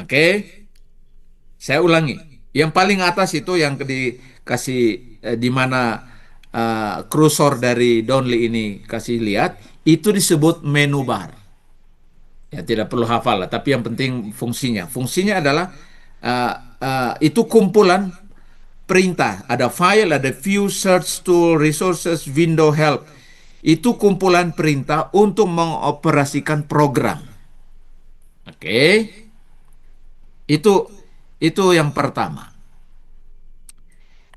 Oke, saya ulangi. Yang paling atas itu yang dikasih di mana kursor dari Donley ini kasih lihat, itu disebut menu bar. Ya tidak perlu hafal lah, tapi yang penting fungsinya. Fungsinya adalah uh, itu kumpulan perintah. Ada file, ada view, search tool, resources, window, help. Itu kumpulan perintah untuk mengoperasikan program. Oke, itu itu yang pertama.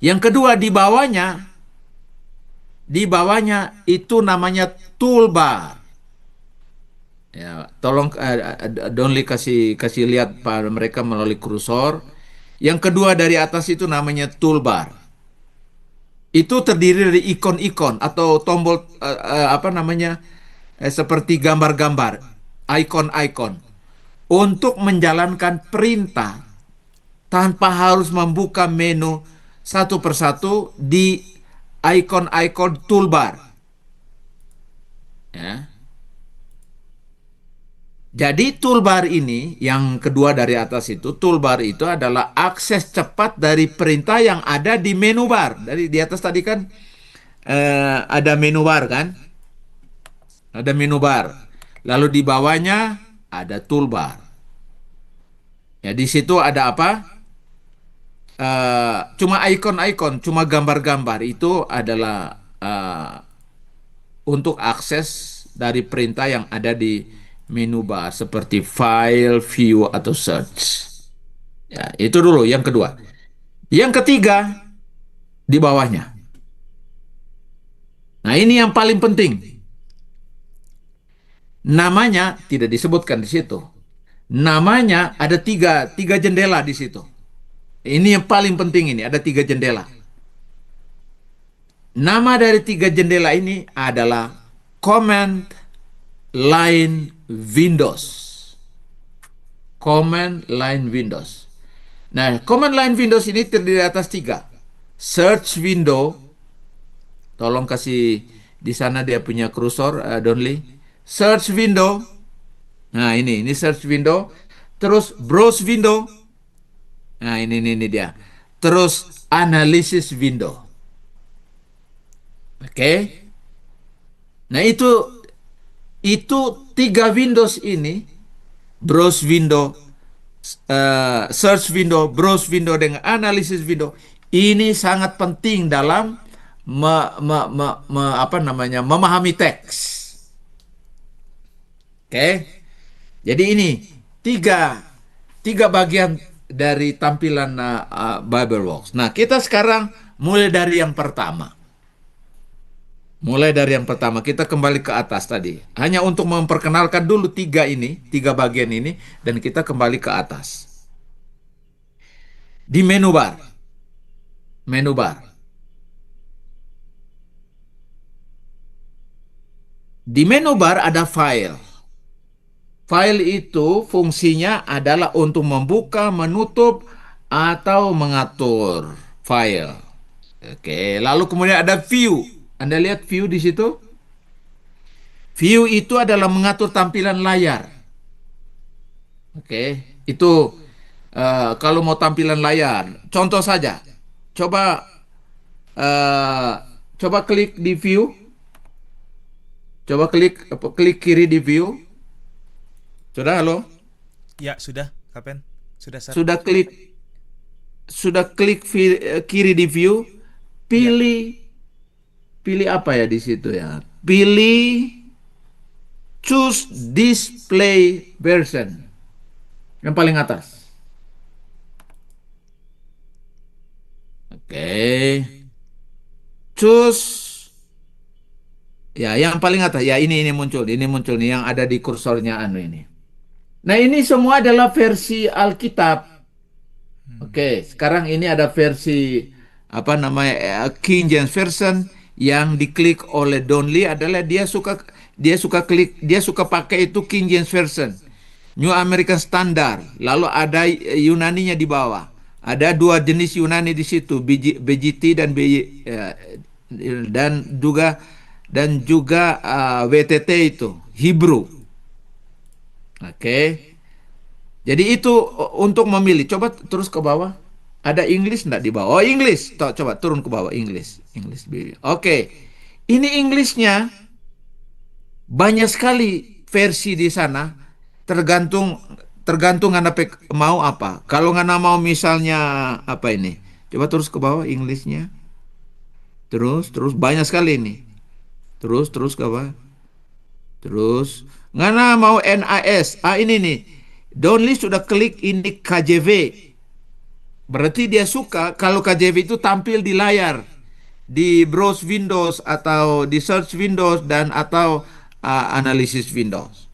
Yang kedua di bawahnya itu namanya toolbar. Ya, tolong Donly kasih kasih lihat pada mereka melalui kursor. Yang kedua dari atas itu namanya toolbar. Itu terdiri dari ikon-ikon atau tombol apa namanya seperti gambar-gambar, ikon-ikon untuk menjalankan perintah tanpa harus membuka menu satu persatu di ikon-ikon toolbar. Ya. Jadi toolbar ini yang kedua dari atas itu, toolbar itu adalah akses cepat dari perintah yang ada di menu bar. Dari di atas tadi kan ada menu bar kan? Ada menu bar. Lalu di bawahnya ada toolbar. Ya di situ ada apa? Cuma ikon-ikon, cuma gambar-gambar itu adalah untuk akses dari perintah yang ada di menu bar seperti file, view atau search. Ya, itu dulu yang kedua. Yang ketiga di bawahnya. Nah, ini yang paling penting. Namanya tidak disebutkan di situ. Namanya ada tiga jendela di situ. Ini yang paling penting ini, ada tiga jendela. Nama dari tiga jendela ini adalah Command Line Windows. Command Line Windows. Nah, Command Line Windows ini terdiri atas tiga. Search Window, tolong kasih di sana dia punya kursor, Donly. Search Window. Nah, ini Search Window. Terus Browse Window. Nah, ini dia. Terus Analysis Window. Oke. Nah, itu tiga Windows ini, Browse Window, Search Window, Browse Window dengan Analysis Window, ini sangat penting dalam apa namanya memahami teks. Oke, jadi ini tiga tiga bagian dari tampilan BibleWorks. Nah, kita sekarang mulai dari yang pertama. Mulai dari yang pertama, kita kembali ke atas tadi. Hanya untuk memperkenalkan dulu tiga bagian ini, dan kita kembali ke atas. Di menu bar. Di menu bar ada file. File itu fungsinya adalah untuk membuka, menutup, atau mengatur file. Oke, lalu kemudian ada view. Anda lihat view di situ? View itu adalah mengatur tampilan layar. Oke, itu kalau mau tampilan layar, contoh saja. Coba eh, coba klik di view, coba klik kiri di view. Sudah, halo? Ya, sudah, Kapen. Sudah, Sar. Sudah klik kiri di view, Ya, pilih pilih apa ya di situ ya? Pilih choose display version yang paling atas. Oke. Choose ya yang paling atas. Ya ini muncul nih yang ada di kursornya anu ini. Nah, ini semua adalah versi Alkitab. Oke, sekarang ini ada versi apa namanya King James Version yang diklik oleh Donley adalah dia suka pakai itu King James Version. New American Standard, lalu ada Yunaninya di bawah. Ada dua jenis Yunani di situ, BGT dan dan juga WTT itu Hebrew. Oke. Jadi itu untuk memilih. Coba terus ke bawah. Ada English enggak di bawah? Oh, English. Coba turun ke bawah English. English. Oke. Ini Englishnya banyak sekali versi di sana. Tergantung tergantung Anda mau apa. Kalau Anda mau misalnya apa ini? Coba terus ke bawah Englishnya. Terus banyak sekali ini. Terus ke bawah. Terus Ngana mau NAS. Ah, ini nih. Donly sudah klik ini KJV. Berarti dia suka kalau KJV itu tampil di layar, di browse Windows atau di search Windows dan atau analisis Windows.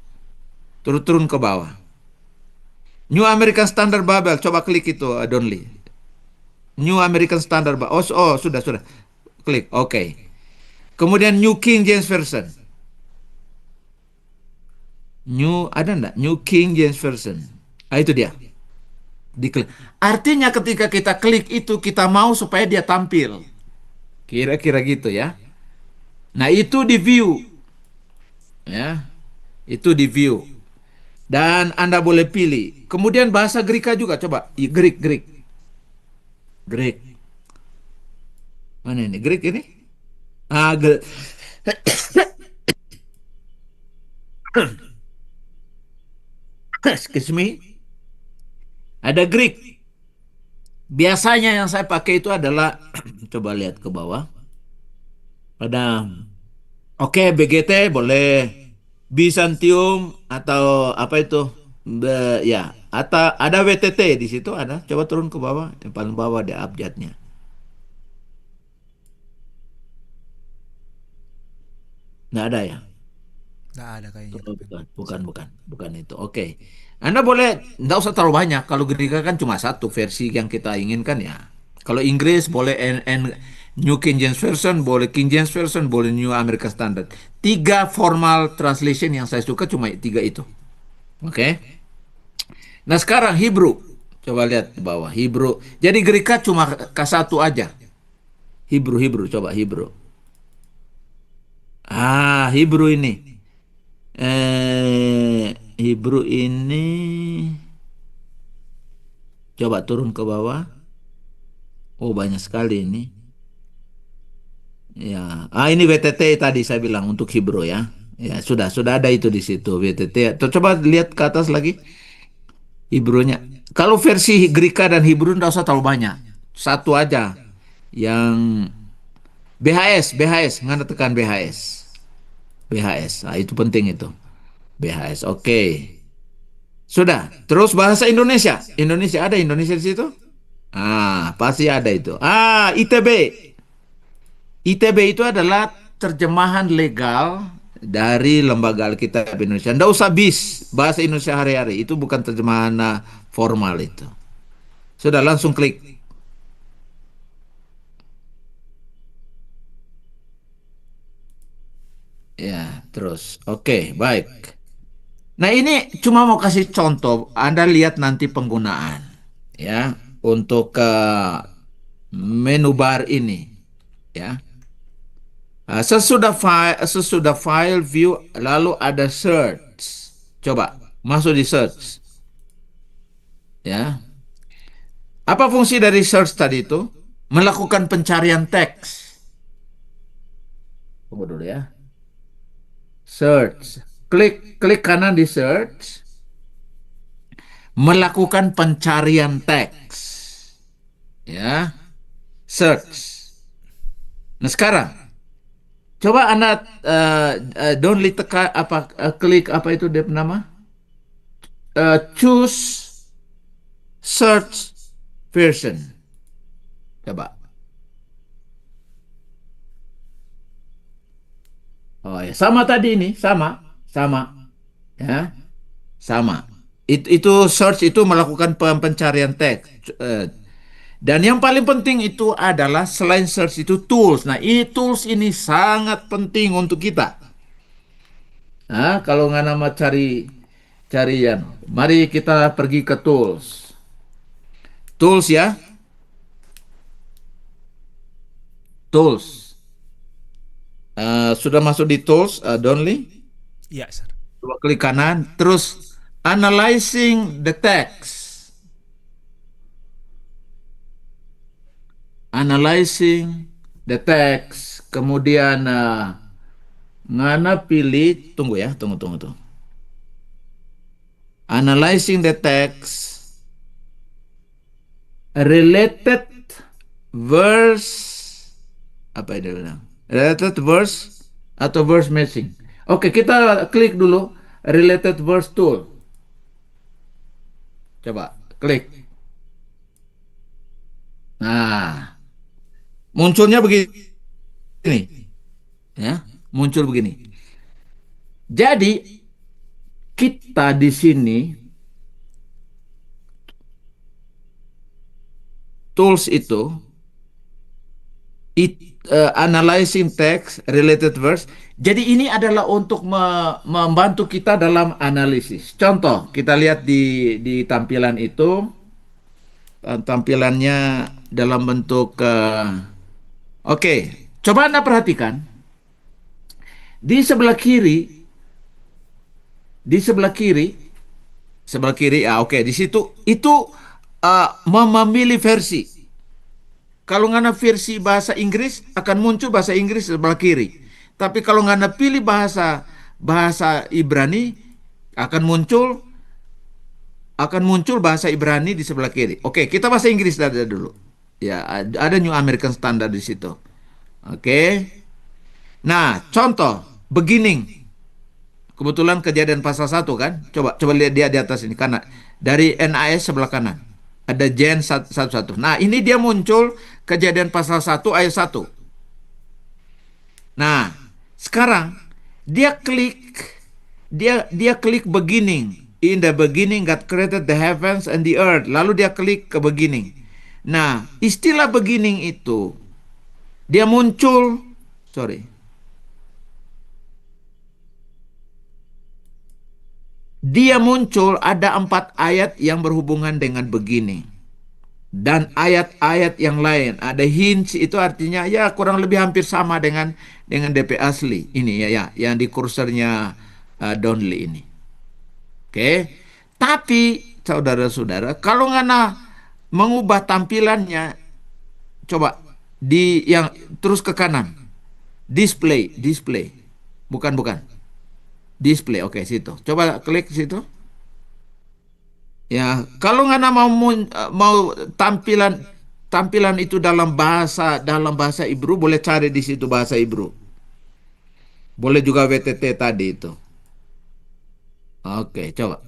Turun ke bawah. New American Standard Bible, coba klik itu Donly. New American Standard Bible. Oh, sudah. Klik. Oke. Kemudian New King James Version. Ada enggak? New King James Version. Ah, itu dia. Diklik. Artinya ketika kita klik itu kita mau supaya dia tampil. Kira-kira gitu ya. Nah, itu di view ya. Itu di view. Dan Anda boleh pilih. Kemudian bahasa Greka juga coba. Greek. Mana ini? Greek ini? Ah, excuse me. Ada Greek. Biasanya yang saya pakai itu adalah coba lihat ke bawah. Ada oke, BGT boleh. Bizantium atau apa itu? Ya, atau ada WTT di situ ada. Coba turun ke bawah, yang paling bawah ada abjadnya. Nggak ada ya? Nggak ada kayaknya, Oh, Kapten. bukan itu. Oke. Anda boleh, nggak usah terlalu banyak. Kalau Gerika kan cuma satu versi yang kita inginkan ya. Kalau Inggris boleh New King James Version, boleh King James Version, boleh New American Standard. Tiga formal translation yang saya suka cuma tiga itu. Oke. Nah sekarang Hebrew. Coba lihat di bawah. Hebrew. Jadi Gerika cuma K1 aja. Hebrew. Coba Hebrew. Ah, Hebrew ini. Hebrew ini coba turun ke bawah. Oh, banyak sekali ini. Ya, ini WTT tadi saya bilang untuk Hebrew ya. Ya, sudah ada itu di situ WTT. Coba lihat ke atas lagi Hebrew-nya. Kalau versi Greka dan Hebrew nggak usah terlalu banyak. Satu aja. Yang BHS, nggak tekan BHS. Nah itu penting itu. BHS, oke. Sudah. Terus bahasa Indonesia. Indonesia ada Indonesia di situ? Pasti ada itu. ITB. ITB itu adalah terjemahan legal dari Lembaga Alkitab Indonesia. Nggak usah bahasa Indonesia hari-hari. Itu bukan terjemahan formal itu. Sudah langsung klik. Ya, terus. Oke, baik. Nah, ini cuma mau kasih contoh. Anda lihat nanti penggunaan. Ya, untuk menu bar ini. Ya. Sesudah file view lalu ada search. Coba masuk di search. Ya. Apa fungsi dari search tadi itu? Melakukan pencarian teks. Tunggu dulu ya. Search. Klik kanan di search. Melakukan pencarian teks. Ya. Search. Nah sekarang coba Anda don't tekan klik apa itu dia nama? Choose search version. Coba. Oh ya, sama tadi ini, sama, ya, sama. Itu search itu melakukan pencarian teks. Dan yang paling penting itu adalah selain search itu tools. Nah, tools ini sangat penting untuk kita. Kalau nggak nama carian, mari kita pergi ke tools. Tools ya, tools. Sudah masuk di tools, Donly? Iya, Sir. Coba klik kanan, terus Analyzing the text. Analyzing the text. Kemudian ngana pilih, tunggu ya, tunggu. Analyzing the text, related verse, apa itu bilang? Related verse atau verse matching. Oke, kita klik dulu related verse tool. Coba klik. Nah, munculnya begini, ya, muncul begini. Jadi kita di sini tools itu analyzing text related verse. Jadi ini adalah untuk membantu kita dalam analisis. Contoh, kita lihat di tampilan itu, tampilannya dalam bentuk oke. Coba Anda perhatikan di sebelah kiri, ya oke, di situ itu memilih versi. Kalau ngana versi bahasa Inggris akan muncul bahasa Inggris sebelah kiri. Tapi kalau ngana pilih bahasa Ibrani akan muncul bahasa Ibrani di sebelah kiri. Oke, kita bahasa Inggris dulu. Ya, ada New American Standard di situ. Oke. Nah, contoh beginning. Kebetulan Kejadian pasal 1 kan? Coba lihat dia di atas ini karena dari NAS sebelah kanan. Ada Gen 111. Nah, ini dia muncul Kejadian pasal 1 ayat 1. Nah, sekarang dia klik beginning. In the beginning God created the heavens and the earth. Lalu dia klik ke beginning. Nah, istilah beginning itu dia muncul, dia muncul ada 4 ayat yang berhubungan dengan beginning. Dan ayat-ayat yang lain ada hints, itu artinya ya kurang lebih hampir sama dengan DP asli ini ya yang di kursornya Donley ini. Oke. Tapi saudara-saudara, kalau ngana mengubah tampilannya, coba yang terus ke kanan, display, bukan display. Oke, situ, coba klik situ. Ya, kalau nggak mau tampilan itu dalam bahasa Ibru, boleh cari di situ bahasa Ibru. Boleh juga WTT tadi itu. Oke, coba.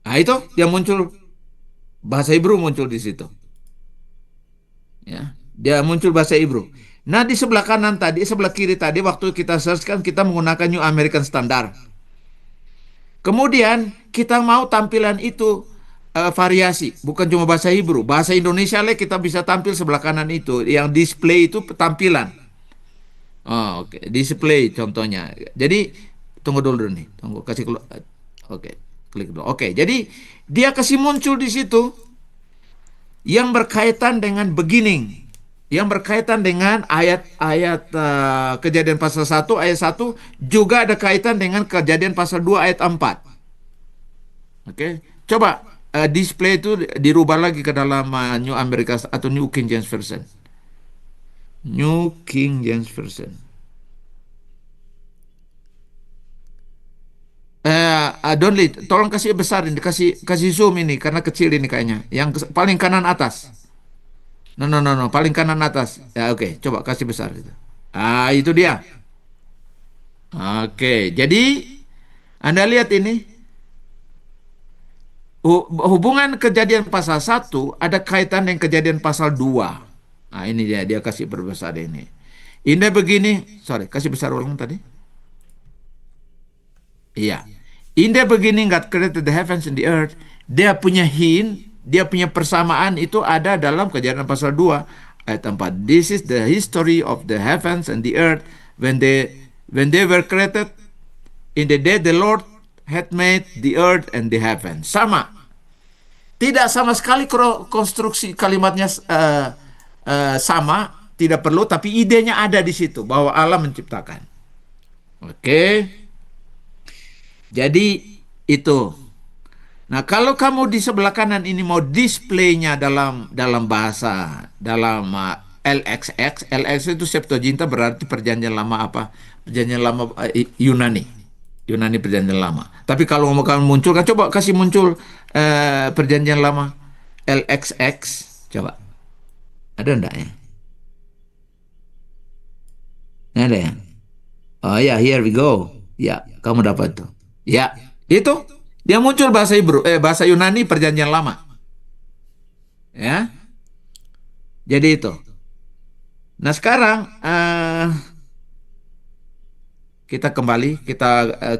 Nah, itu dia muncul bahasa Ibru muncul di situ. Ya, dia muncul bahasa Ibru. Nah, di sebelah kanan tadi, sebelah kiri tadi waktu kita search kan kita menggunakan New American Standard. Kemudian kita mau tampilan itu variasi, bukan cuma bahasa Hebrew, bahasa Indonesia lah kita bisa tampil sebelah kanan itu, yang display itu tampilan. Oh, oke. Display contohnya. Jadi tunggu dulu nih, kasih keluar. Oke, klik dulu. Oke, jadi dia kasih muncul di situ yang berkaitan dengan beginning, yang berkaitan dengan ayat-ayat Kejadian pasal 1 ayat 1, juga ada kaitan dengan Kejadian pasal 2 ayat 4. Oke. Coba display itu dirubah lagi ke dalam New American atau New King James Version. New King James Version. Donley, tolong kasih besar ini, kasih zoom ini karena kecil ini kayaknya. Yang paling kanan atas. No, paling kanan atas. Ya, oke, coba kasih besar itu. Itu dia. Oke, jadi Anda lihat ini hubungan Kejadian pasal 1 ada kaitan dengan Kejadian pasal 2. Nah, ini dia kasih perbesar ini. Ini begini, kasih besar ulang tadi. Iya. In the beginning God created the heavens and the earth. Dia punya hint, dia punya persamaan itu ada dalam Kejadian pasal 2 ayat 4. This is the history of the heavens and the earth when they were created in the day the Lord had made the earth and the heavens. Sama. Tidak sama sekali konstruksi kalimatnya sama, tidak perlu, tapi idenya ada di situ bahwa Allah menciptakan. Oke. Jadi itu Nah, kalau kamu di sebelah kanan ini mau displaynya dalam bahasa LXX, LX itu Septuaginta berarti perjanjian lama apa? Perjanjian lama Yunani. Yunani perjanjian lama. Tapi kalau mau kamu munculkan, coba kasih muncul perjanjian lama LXX. Coba. Ada enggak ya? Nggak ada ya? Oh ya, here we go. Ya, kamu dapat tuh. Ya, itu dia muncul bahasa bahasa Yunani perjanjian lama. Ya, jadi itu. Nah sekarang kita kembali,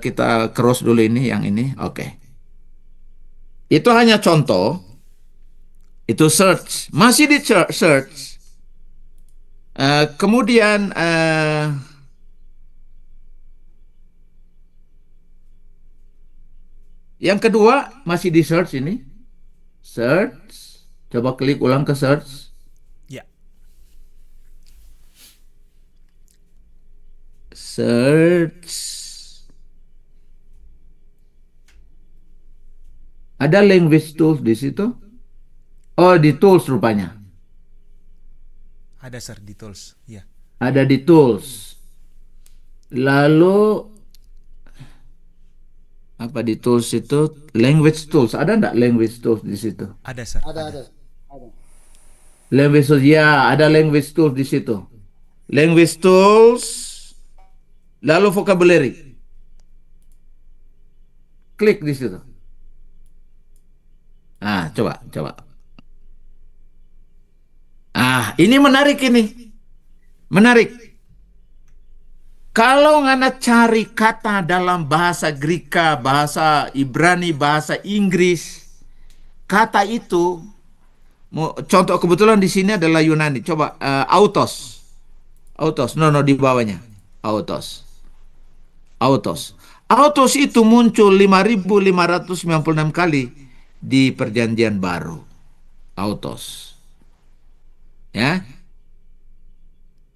kita cross dulu ini, yang ini. Oke. Itu hanya contoh. Itu search, masih di search. Kemudian yang kedua masih di search ini. Search. Coba klik ulang ke search. Ya, Search. Ada language tools di situ. Oh, di tools rupanya. ada sir di tools. Ya, Ada di tools. Lalu apa di tools itu? Language tools. Ada enggak language tools di situ? ada sir. Ada. Language tools. Ya, ada language tools di situ. Language tools. Lalu vocabulary. Klik di situ. Ah, coba. Ah, ini menarik ini. Menarik. Kalau ngana cari kata dalam bahasa Greka, bahasa Ibrani, bahasa Inggris, kata itu, contoh kebetulan di sini adalah Yunani. Coba autos, no di bawahnya, autos itu muncul 5.596 kali di Perjanjian Baru, autos, ya.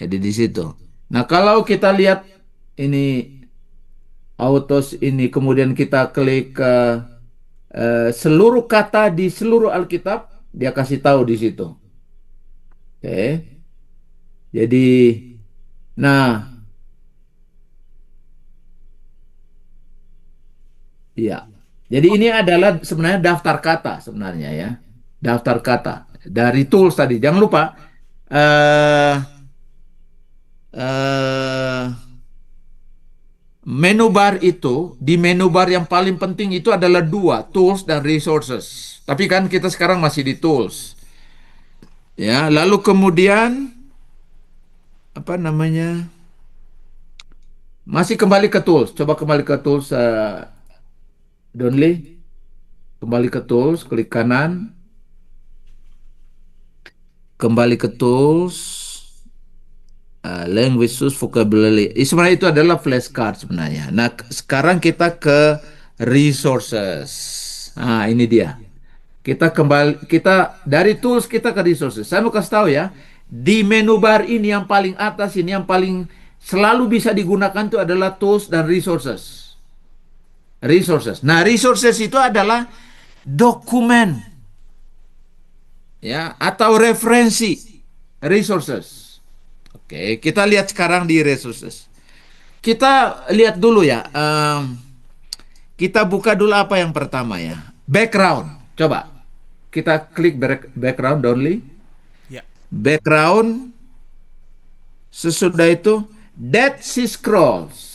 Jadi di situ. Nah, kalau kita lihat ini autos ini, kemudian kita klik ke seluruh kata di seluruh Alkitab, dia kasih tahu di situ. Oke. Jadi, nah, iya. Jadi ini adalah sebenarnya daftar kata sebenarnya ya. Daftar kata dari tools tadi. Jangan lupa eh eh, menu bar itu, di menu bar yang paling penting itu adalah dua, tools dan resources. Tapi kan kita sekarang masih di tools. Ya, lalu kemudian apa namanya? Masih kembali ke tools. Coba kembali ke tools Donly. Kembali ke tools, klik kanan. Kembali ke tools. Language tools, vocabulary. Sebenarnya itu adalah flashcard sebenarnya. Nah, sekarang kita ke resources. Nah, ini dia. Kita dari tools kita ke resources. Saya mau kasih tahu ya, di menu bar ini yang paling atas ini yang paling selalu bisa digunakan itu adalah tools dan resources. Resources. Nah, resources itu adalah dokumen ya atau referensi resources. Oke, kita lihat sekarang di resources. Kita lihat dulu ya. Kita buka dulu apa yang pertama ya. Background. Coba. Kita klik background only. Ya, Background. Sesudah itu Dead Sea Scrolls.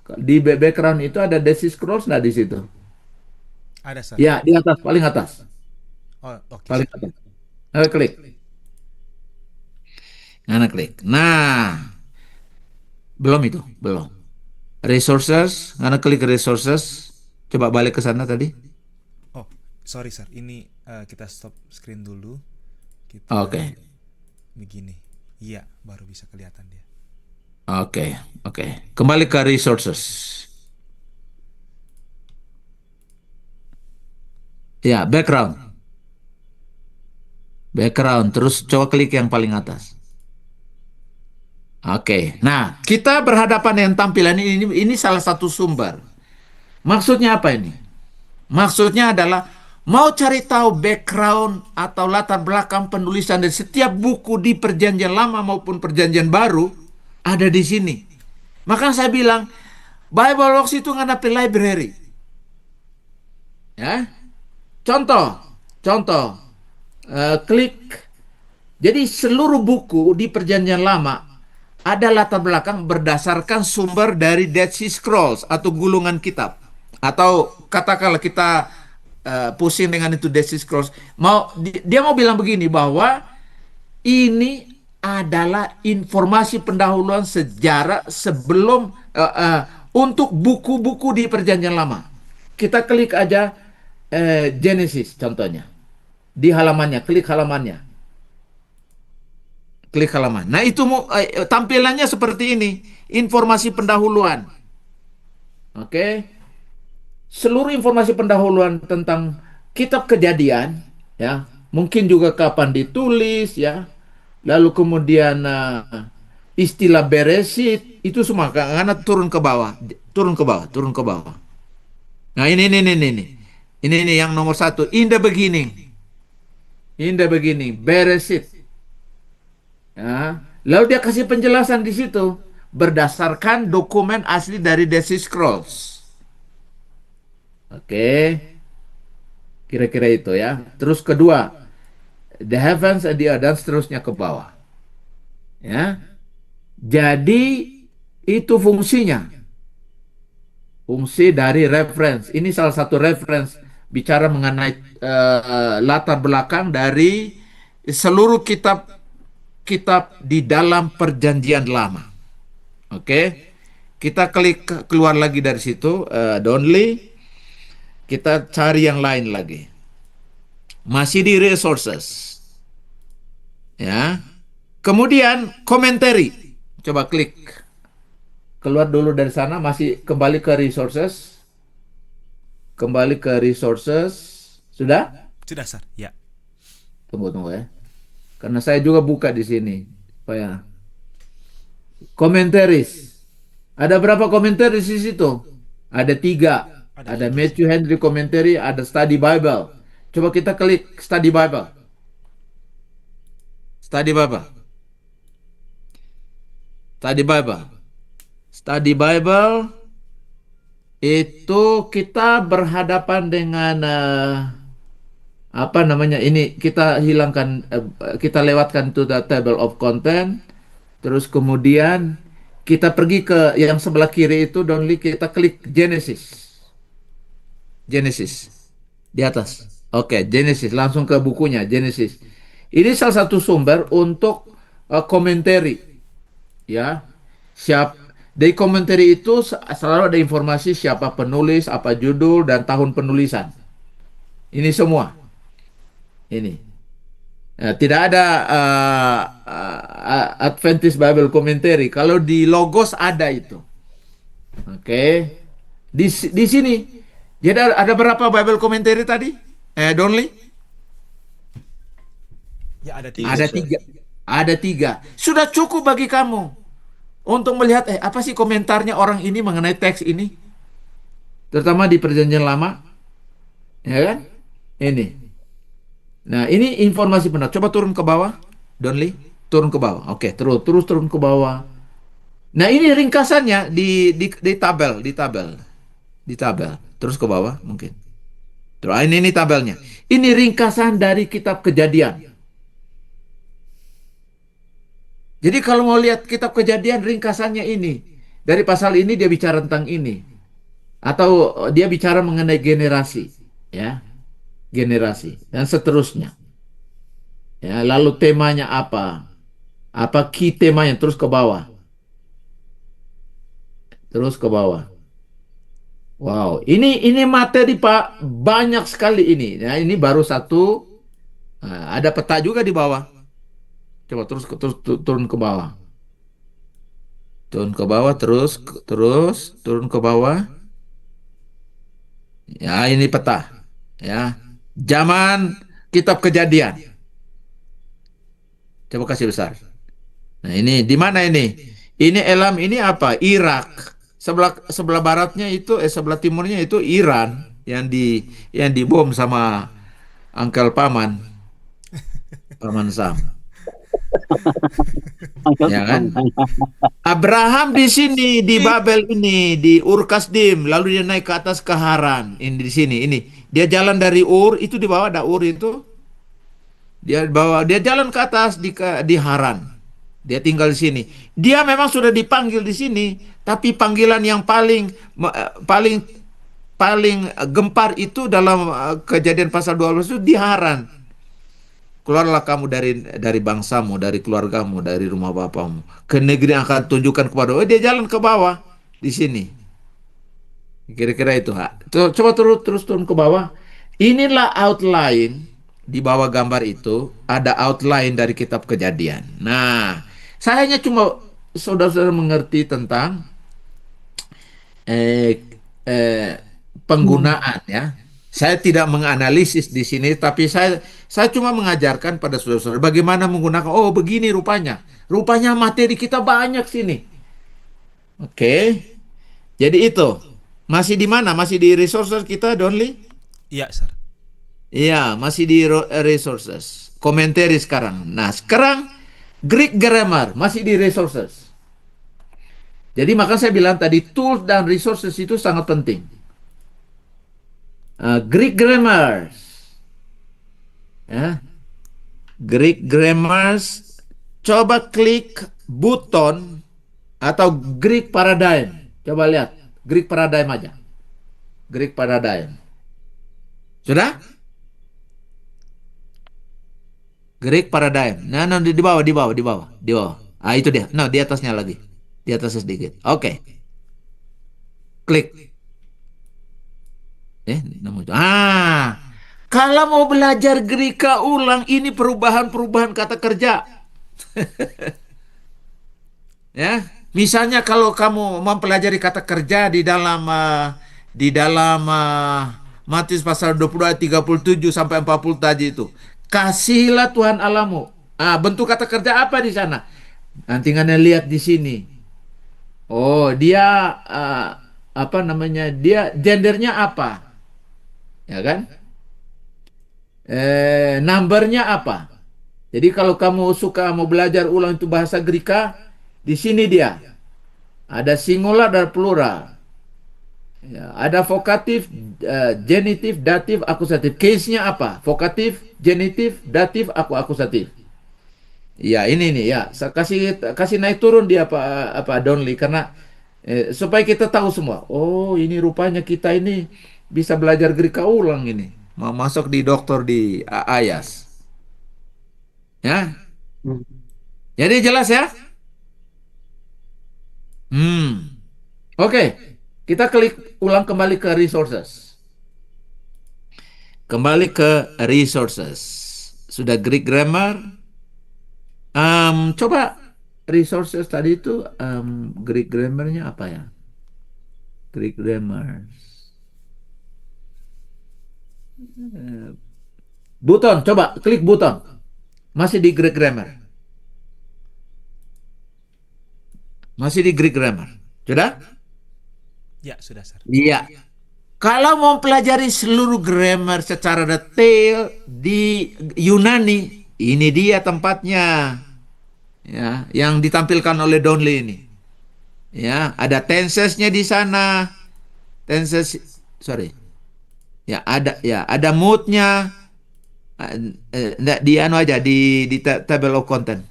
Di background itu ada Dead Sea Scrolls nggak di situ? ada sir. Ya, di atas, paling atas. Oh, oke Paling sir. atas. Klik. Klik. Nah, belum itu, belum. Resources, klik resources. Coba balik ke sana tadi. Oh, sorry sir. Ini kita stop screen dulu. Kita Oke. begini. Iya, baru bisa kelihatan dia. Oke. Kembali ke resources. Ya, background. Background, terus coba klik yang paling atas. Oke. Nah, kita berhadapan dengan tampilan ini salah satu sumber. Maksudnya apa ini? Maksudnya adalah mau cari tahu background atau latar belakang penulisan dari setiap buku di Perjanjian Lama maupun Perjanjian Baru ada di sini. Maka saya bilang Bible Box itu nganapi library. Ya, contoh, contoh, klik. Jadi seluruh buku di Perjanjian Lama ada latar belakang berdasarkan sumber dari Dead Sea Scrolls atau gulungan kitab. Atau katakanlah kita pusing dengan itu Dead Sea Scrolls. Dia mau bilang begini bahwa ini adalah informasi pendahuluan sejarah sebelum untuk buku-buku di Perjanjian Lama. Kita klik aja Genesis contohnya. Di halamannya, klik halamannya. Klik halaman. Nah, itu tampilannya seperti ini. Informasi pendahuluan. Oke. Seluruh informasi pendahuluan tentang kitab Kejadian, ya, mungkin juga kapan ditulis, ya. Lalu kemudian istilah Beresit itu semua karena turun ke bawah, turun ke bawah, turun ke bawah. Nah, ini yang nomor satu. In the beginning. In the beginning. Beresit. Ya. Lalu dia kasih penjelasan di situ berdasarkan dokumen asli dari Dead Sea Scrolls. Oke, kira-kira itu ya. Terus kedua, the heavens and the earth dan seterusnya ke bawah. Ya, jadi itu fungsinya. Fungsi dari reference. Ini salah satu reference bicara mengenai latar belakang dari seluruh kitab di dalam Perjanjian Lama. Oke, kita klik keluar lagi dari situ, Donley. Kita cari yang lain lagi. Masih di resources. Ya. Kemudian commentary. Coba klik. Keluar dulu dari sana, masih kembali ke resources. Kembali ke resources. Sudah? Sudah, Sir. Ya. Tunggu ya. Karena saya juga buka di sini. Supaya commentaries. Ada berapa commentaries di situ? Ada 3. Ada Matthew Henry Commentary, ada Study Bible. Coba kita klik Study Bible. Study Bible. Study Bible. Study Bible itu kita berhadapan dengan apa namanya? Ini kita hilangkan, kita lewatkan to the table of content. Terus kemudian kita pergi ke yang sebelah kiri itu, Donly, kita klik Genesis. Genesis di atas. Oke, Genesis langsung ke bukunya Genesis. Ini salah satu sumber untuk commentary, ya. Dari commentary itu selalu ada informasi siapa penulis, apa judul dan tahun penulisan. Ini semua. Ini. Tidak ada Adventist Bible Commentary. Kalau di Logos ada itu. Oke. Di sini. Jadi ada berapa Bible Commentary tadi? Donley? Ya, ada 3. Ada 3. Ada 3. Sudah cukup bagi kamu untuk melihat apa sih komentarnya orang ini mengenai teks ini, terutama di Perjanjian Lama, ya kan? Ini. Nah, ini informasi benar. Coba turun ke bawah, Donley. Turun ke bawah. Oke, terus turun ke bawah. Nah, ini ringkasannya di tabel, di tabel. Terus ke bawah mungkin. Terus ini tabelnya. Ini ringkasan dari kitab Kejadian. Jadi kalau mau lihat kitab Kejadian ringkasannya ini. Dari pasal ini dia bicara tentang ini. Atau dia bicara mengenai generasi, ya. Generasi dan seterusnya. Ya, lalu temanya apa? Apa key temanya? Terus ke bawah. Terus ke bawah. Wow, ini materi Pak, banyak sekali ini. Nah, ini baru satu. Nah, ada peta juga di bawah. Coba terus turun ke bawah. Turun ke bawah terus turun ke bawah. Ya, ini peta. Ya. Zaman kitab Kejadian. Coba kasih besar. Nah, ini di mana ini? Ini Elam, ini apa? Irak. Sebelah baratnya itu sebelah timurnya itu Iran, yang dibom sama Uncle Paman Sam, Uncle ya Tom. kan? Abraham di sini di Babel ini di Ur Kasdim, lalu dia naik ke atas ke Haran. Ini di sini ini. Dia jalan dari Ur itu di bawah ada Ur itu. Dia jalan ke atas di Haran. Dia tinggal di sini. Dia memang sudah dipanggil di sini, tapi panggilan yang paling paling gempar itu dalam Kejadian pasal 12 itu di Haran. Keluarlah kamu dari bangsamu, dari keluargamu, dari rumah bapamu, ke negeri yang akan tunjukkan kepada. Oh, dia jalan ke bawah di sini. Kira-kira itu, ha. Coba terus turun ke bawah. Inilah outline di bawah gambar itu ada outline dari kitab Kejadian. Nah, saya hanya cuma saudara-saudara mengerti tentang eh, eh, penggunaan ya. Saya tidak menganalisis di sini, tapi saya cuma mengajarkan pada saudara-saudara bagaimana menggunakan. Oh, begini rupanya. Rupanya materi kita banyak sini. Oke. Jadi itu. Masih di mana? Masih di resources kita, Donli? Iya, Sir. Iya, masih di resources. Komentari sekarang. Nah, sekarang Greek grammar masih di resources. Jadi maka saya bilang tadi tools dan resources itu sangat penting. Greek grammars, ya, Greek grammars. Coba klik button atau Greek paradigm. Coba lihat Greek paradigm aja. Greek paradigm. Sudah? Greek paradigm. Nah, nah, di bawah, di bawah, di bawah, di bawah. Ah, itu dia. Nah, di atasnya lagi. Di atasnya sedikit. Oke. Klik. Kalau mau belajar Greka ulang, ini perubahan-perubahan kata kerja. Ya, misalnya kalau kamu mempelajari kata kerja di dalam Matius pasal 22 ayat 37 sampai 40 tadi itu. Kasihilah Tuhan Allahmu. Bentuk kata kerja apa di sana? Nanti kalian lihat di sini. Oh, dia apa namanya? Dia gendernya apa? Ya kan? Numbernya apa? Jadi kalau kamu suka mau belajar ulang itu bahasa Greka, di sini dia. Ada singular dan plural. Ya, ada vokatif, genitif, datif, akusatif. Case-nya apa? Vokatif, genitif, datif, akusatif. Ya, ini nih ya. Saya kasih naik turun dia apa Donli karena supaya kita tahu semua. Oh, ini rupanya kita ini bisa belajar Greka ulang ini. Mau masuk di doktor di Ayas. Ya. Hmm. Jadi jelas ya? Hmm. Oke, kita klik ulang kembali ke resources. Kembali ke resources. Sudah Greek grammar. Coba resources tadi itu Greek grammarnya apa ya? Greek grammar. Button, coba klik button. Masih di Greek grammar. Masih di Greek grammar. Sudah? Ya, sudah, Sir. Iya. Kalau mau pelajari seluruh grammar secara detail di Yunani, ini dia tempatnya. Ya, yang ditampilkan oleh Donley ini. Ya, ada tensesnya di sana. Tenses, sorry. Ya, ada moodnya. Di anu aja di table of content.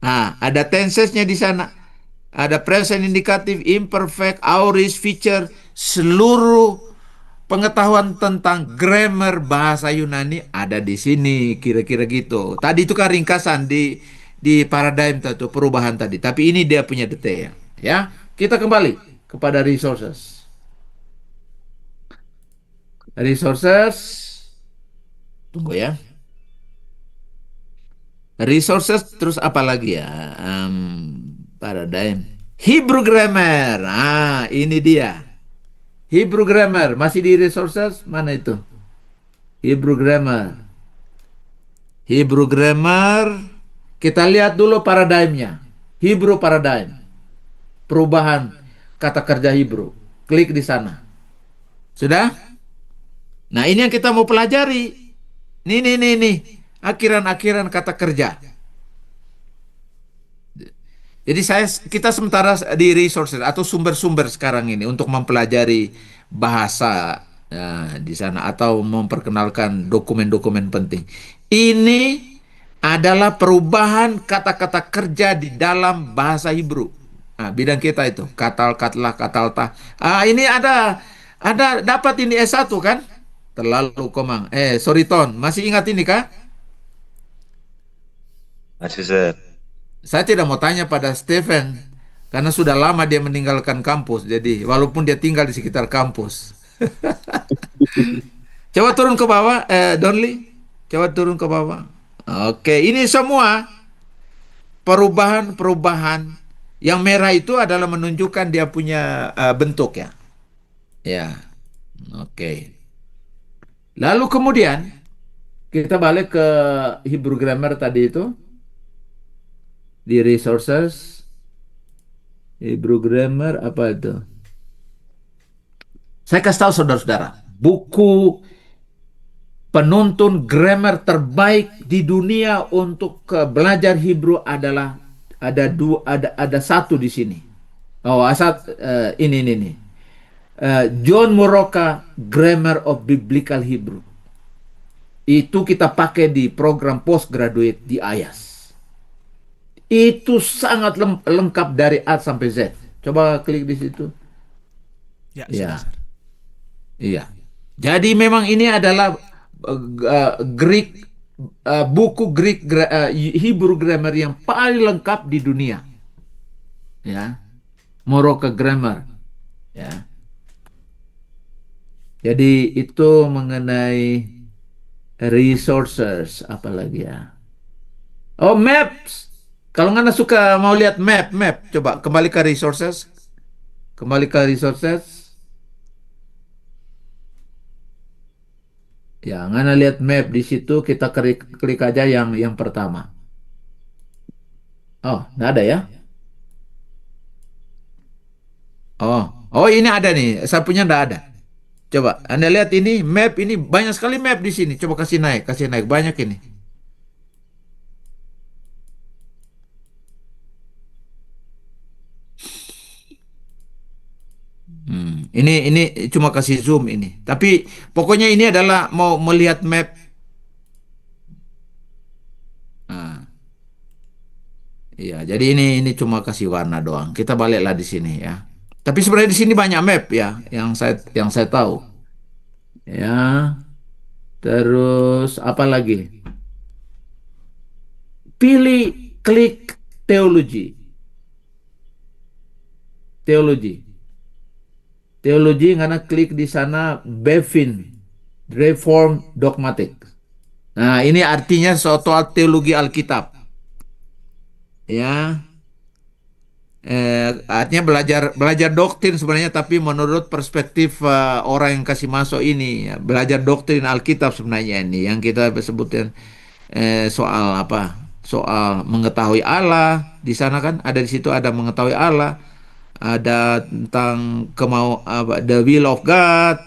Ada tensesnya di sana. Ada present indikatif, imperfect, aorist, feature, seluruh pengetahuan tentang grammar bahasa Yunani ada di sini, kira-kira gitu. Tadi itu kan ringkasan di paradigm itu perubahan tadi, tapi ini dia punya detail. Ya, kita kembali kepada resources. Resources, tunggu ya. Resources terus apa lagi ya? Paradigm. Hebrew grammar. Ini dia. Hebrew grammar masih di resources mana itu? Hebrew grammar. Hebrew grammar. Kita lihat dulu paradigmnya. Hebrew paradigm. Perubahan kata kerja Hebrew. Klik di sana. Sudah? Nah, ini yang kita mau pelajari. Nih. Akhiran-akhiran kata kerja. Jadi kita sementara di resources atau sumber-sumber sekarang ini untuk mempelajari bahasa di sana atau memperkenalkan dokumen-dokumen penting. Ini adalah perubahan kata-kata kerja di dalam bahasa Hebrew. Nah, bidang kita itu katal, katlah, katalta. Ini ada dapat ini S1 kan? Terlalu komang. Sorry Ton, masih ingat ini kah? Masih Sir. Saya tidak mau tanya pada Stephen karena sudah lama dia meninggalkan kampus. Jadi walaupun dia tinggal di sekitar kampus. Coba turun ke bawah, Donly. Coba turun ke bawah. Oke, ini semua perubahan-perubahan. Yang merah itu adalah menunjukkan dia punya bentuk ya. Ya, oke. Lalu kemudian kita balik ke Hebrew grammar tadi itu di resources. Hebrew grammar apa itu? Saya kasih tahu saudara-saudara, buku penuntun grammar terbaik di dunia untuk belajar Hebrew adalah ada satu di sini. Oh, ini. John Moroka Grammar of Biblical Hebrew. Itu kita pakai di program postgraduate di IAS. Itu sangat lengkap dari A sampai Z. Coba klik di situ. Ya, sudah, Ya. Sir. Iya. Jadi memang ini adalah Greek buku Greek Hebrew grammar yang paling lengkap di dunia. Ya, Moroka Grammar. Ya. Jadi itu mengenai resources apalagi ya. Oh, maps. Kalau nggak suka mau lihat map, coba kembali ke resources. Kembali ke resources. Ya, ngana lihat map di situ kita klik aja yang pertama. Oh, nggak ada ya? Oh, ini ada nih. Saya punya nggak ada. Coba Anda lihat ini map ini banyak sekali map di sini. Coba kasih naik banyak ini. Ini cuma kasih zoom ini. Tapi pokoknya ini adalah mau melihat map. Nah, iya, jadi ini cuma kasih warna doang. Kita baliklah di sini ya. Tapi sebenarnya di sini banyak map ya yang saya tahu. Ya, terus apa lagi? Pilih klik teologi. Teologi. Teologi karena klik di sana Bevin Reform Dogmatic. Nah, ini artinya soal teologi Alkitab. Ya, artinya belajar belajar doktrin sebenarnya, tapi menurut perspektif orang yang kasih masuk ini, ya, belajar doktrin Alkitab sebenarnya ini yang kita sebutkan soal apa? Soal mengetahui Allah. Di sana kan ada di situ ada mengetahui Allah, ada tentang the will of God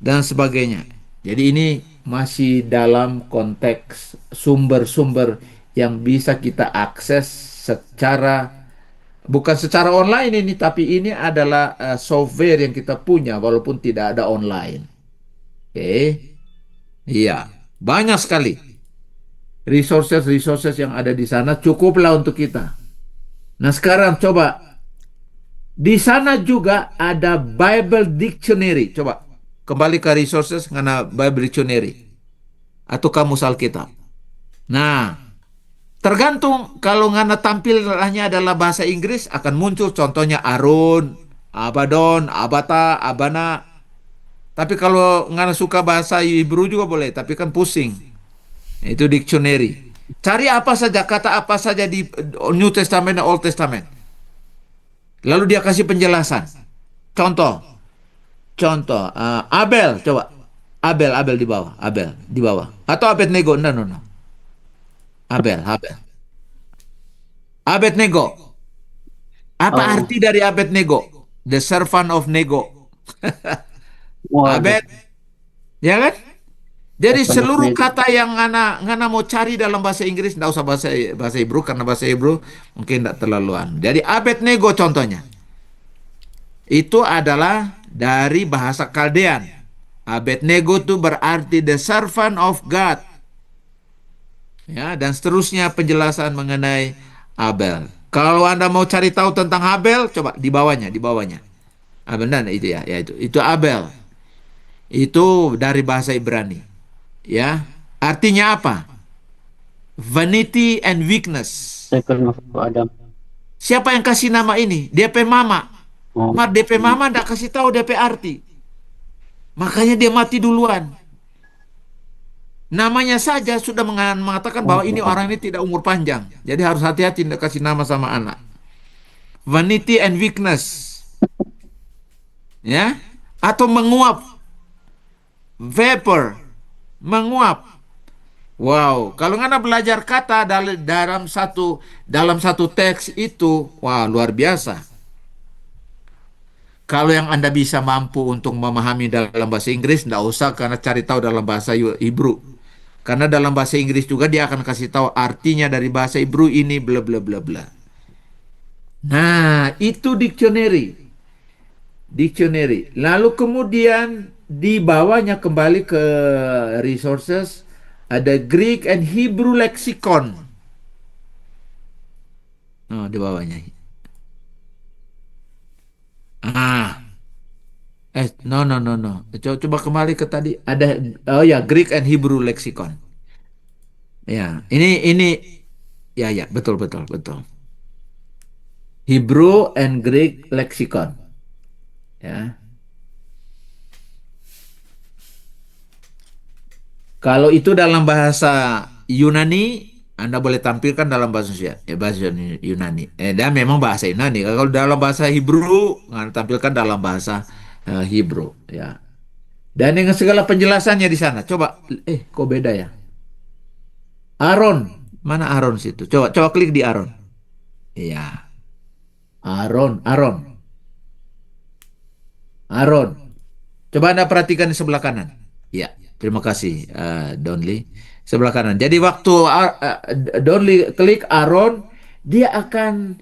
dan sebagainya. Jadi ini masih dalam konteks sumber-sumber yang bisa kita akses secara bukan secara online ini, tapi ini adalah software yang kita punya walaupun tidak ada online. Oke. Iya, banyak sekali resources yang ada di sana cukuplah untuk kita. Nah, sekarang coba di sana juga ada Bible Dictionary. Coba kembali ke resources karena Bible Dictionary atau kamus Alkitab. Nah, tergantung kalau ngana tampilannya adalah bahasa Inggris akan muncul contohnya Arun, Abaddon, Abata, Abana. Tapi kalau ngana suka bahasa Hebrew juga boleh, tapi kan pusing. Itu dictionary. Cari apa saja, kata apa saja di New Testament dan Old Testament. Lalu dia kasih penjelasan. Contoh, Abel, coba. Abel di bawah, Abel di bawah. Atau Abednego, no. Abel. Abednego. Apa Oh, arti dari Abednego? The servant of Nego. waduh. Abed, Ya kan? Jadi seluruh Abednego. kata yang ngana mau cari dalam bahasa Inggris, nggak usah bahasa bahasa Hebrew karena bahasa Hebrew mungkin tidak terlaluan. Jadi Abednego contohnya itu adalah dari bahasa Kaldean. Abednego itu berarti the servant of God, ya, dan seterusnya penjelasan mengenai Abel. Kalau Anda mau cari tahu tentang Abel, coba di bawahnya. Ah, benar itu ya, ya itu Abel. Itu dari bahasa Ibrani, ya. Artinya apa? Vanity and weakness. Second of Adam. Siapa yang kasih nama ini? DP Mama. Oh, DP Mama ndak kasih tahu DP arti. Makanya dia mati duluan. Namanya saja sudah mengatakan bahwa ini oh, orang ini tidak umur panjang. Jadi harus hati-hati tidak kasih nama sama anak. Vanity and weakness, ya, atau menguap, vapor, menguap. Wow, kalau Anda belajar kata dalam satu teks itu, wah luar biasa. Kalau yang Anda bisa mampu untuk memahami dalam bahasa Inggris, nggak usah karena cari tahu dalam bahasa Hebrew. Karena dalam bahasa Inggris juga dia akan kasih tahu artinya dari bahasa Hebrew ini bla bla bla bla. Nah, itu dictionary. Dictionary. Lalu kemudian di bawahnya kembali ke resources ada Greek and Hebrew lexicon. Oh, di bawahnya. Ah, no no no no. Coba kembali ke tadi. Ada oh ya Greek and Hebrew lexicon. Ya, ini ya ya betul betul betul. Hebrew and Greek lexicon. Ya. Kalau itu dalam bahasa Yunani, Anda boleh tampilkan dalam bahasa bahasa Yunani. Dan memang bahasa Yunani. Kalau dalam bahasa Hebrew, Anda tampilkan dalam bahasa Hebrew. Ya. Dan dengan segala penjelasannya di sana. Coba, kok beda ya? Aaron, mana Aaron situ? Coba, coba klik di Aaron. Iya, Aaron, Aaron, Aaron. Coba Anda perhatikan di sebelah kanan. Ya, terima kasih, Donli. Sebelah kanan. Jadi waktu Donli klik Aaron, dia akan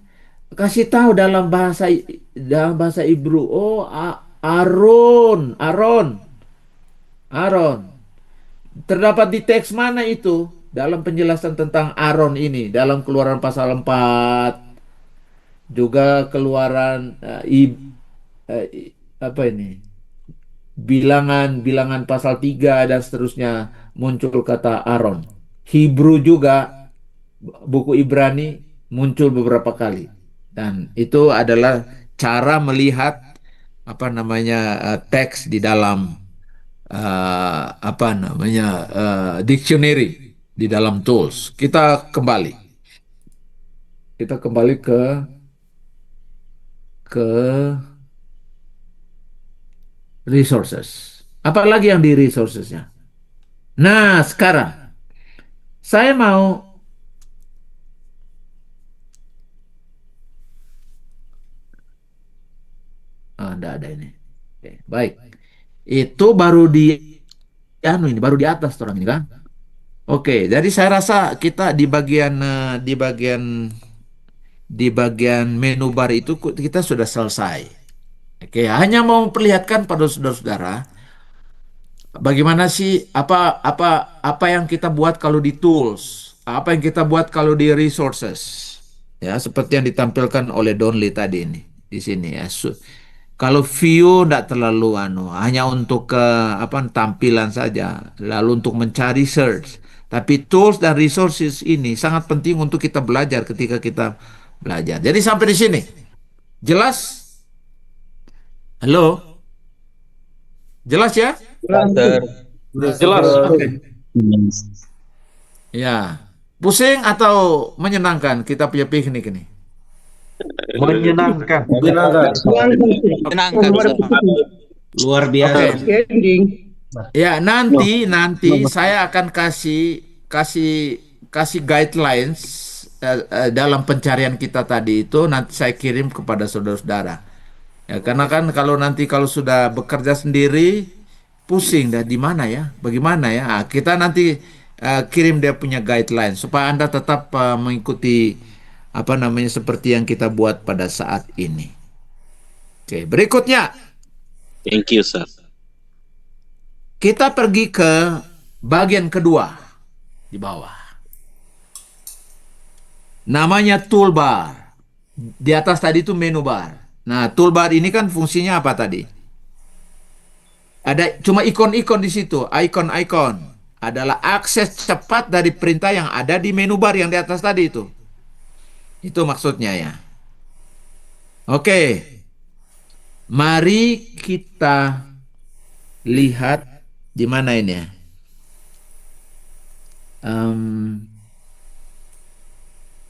kasih tahu dalam bahasa Ibru. Oh, Aaron, Aaron, Aaron. Terdapat di teks mana itu? Dalam penjelasan tentang Aaron ini, dalam Keluaran pasal 4, juga Keluaran apa ini? Bilangan pasal 3 dan seterusnya muncul kata Aaron. Hebrew juga buku Ibrani muncul beberapa kali. Dan itu adalah cara melihat apa namanya teks di dalam apa namanya dictionary di dalam tools. Kita kembali ke resources. Apalagi yang di resourcesnya. Nah, sekarang saya mau enggak ada ini. Oke, baik. Itu baru baru di atas orang ini kan. Oke, jadi saya rasa kita di bagian menu bar itu kita sudah selesai. Oke, hanya mau memperlihatkan pada saudara-saudara bagaimana sih apa yang kita buat kalau di tools, apa yang kita buat kalau di resources. Ya, seperti yang ditampilkan oleh Donli tadi ini di sini ya. Kalau view tidak terlalu hanya untuk apa tampilan saja, lalu untuk mencari search. Tapi tools dan resources ini sangat penting untuk kita belajar ketika kita belajar. Jadi sampai di sini. Jelas? Halo? Jelas ya? Master. Udah jelas. Oke. yes. Ya. Pusing atau menyenangkan kita punya piknik ini? Menyenangkan. Menyenangkan. Menangkan Luar biasa. Oke. Ya, nanti saya akan kasih guidelines dalam pencarian kita tadi itu nanti saya kirim kepada saudara-saudara. Ya, karena kan kalau sudah bekerja sendiri pusing dah di mana ya, bagaimana ya. Ah, kita nanti kirim dia punya guideline supaya Anda tetap mengikuti apa namanya seperti yang kita buat pada saat ini. Oke, berikutnya Thank you, sir. kita pergi ke bagian kedua di bawah. Namanya toolbar. Di atas tadi itu menu bar. Nah, toolbar ini kan fungsinya apa tadi? Ada cuma ikon-ikon di situ, ikon-ikon. Adalah akses cepat dari perintah yang ada di menu bar yang di atas tadi itu. Itu maksudnya ya. Oke. Mari kita lihat di mana ini ya.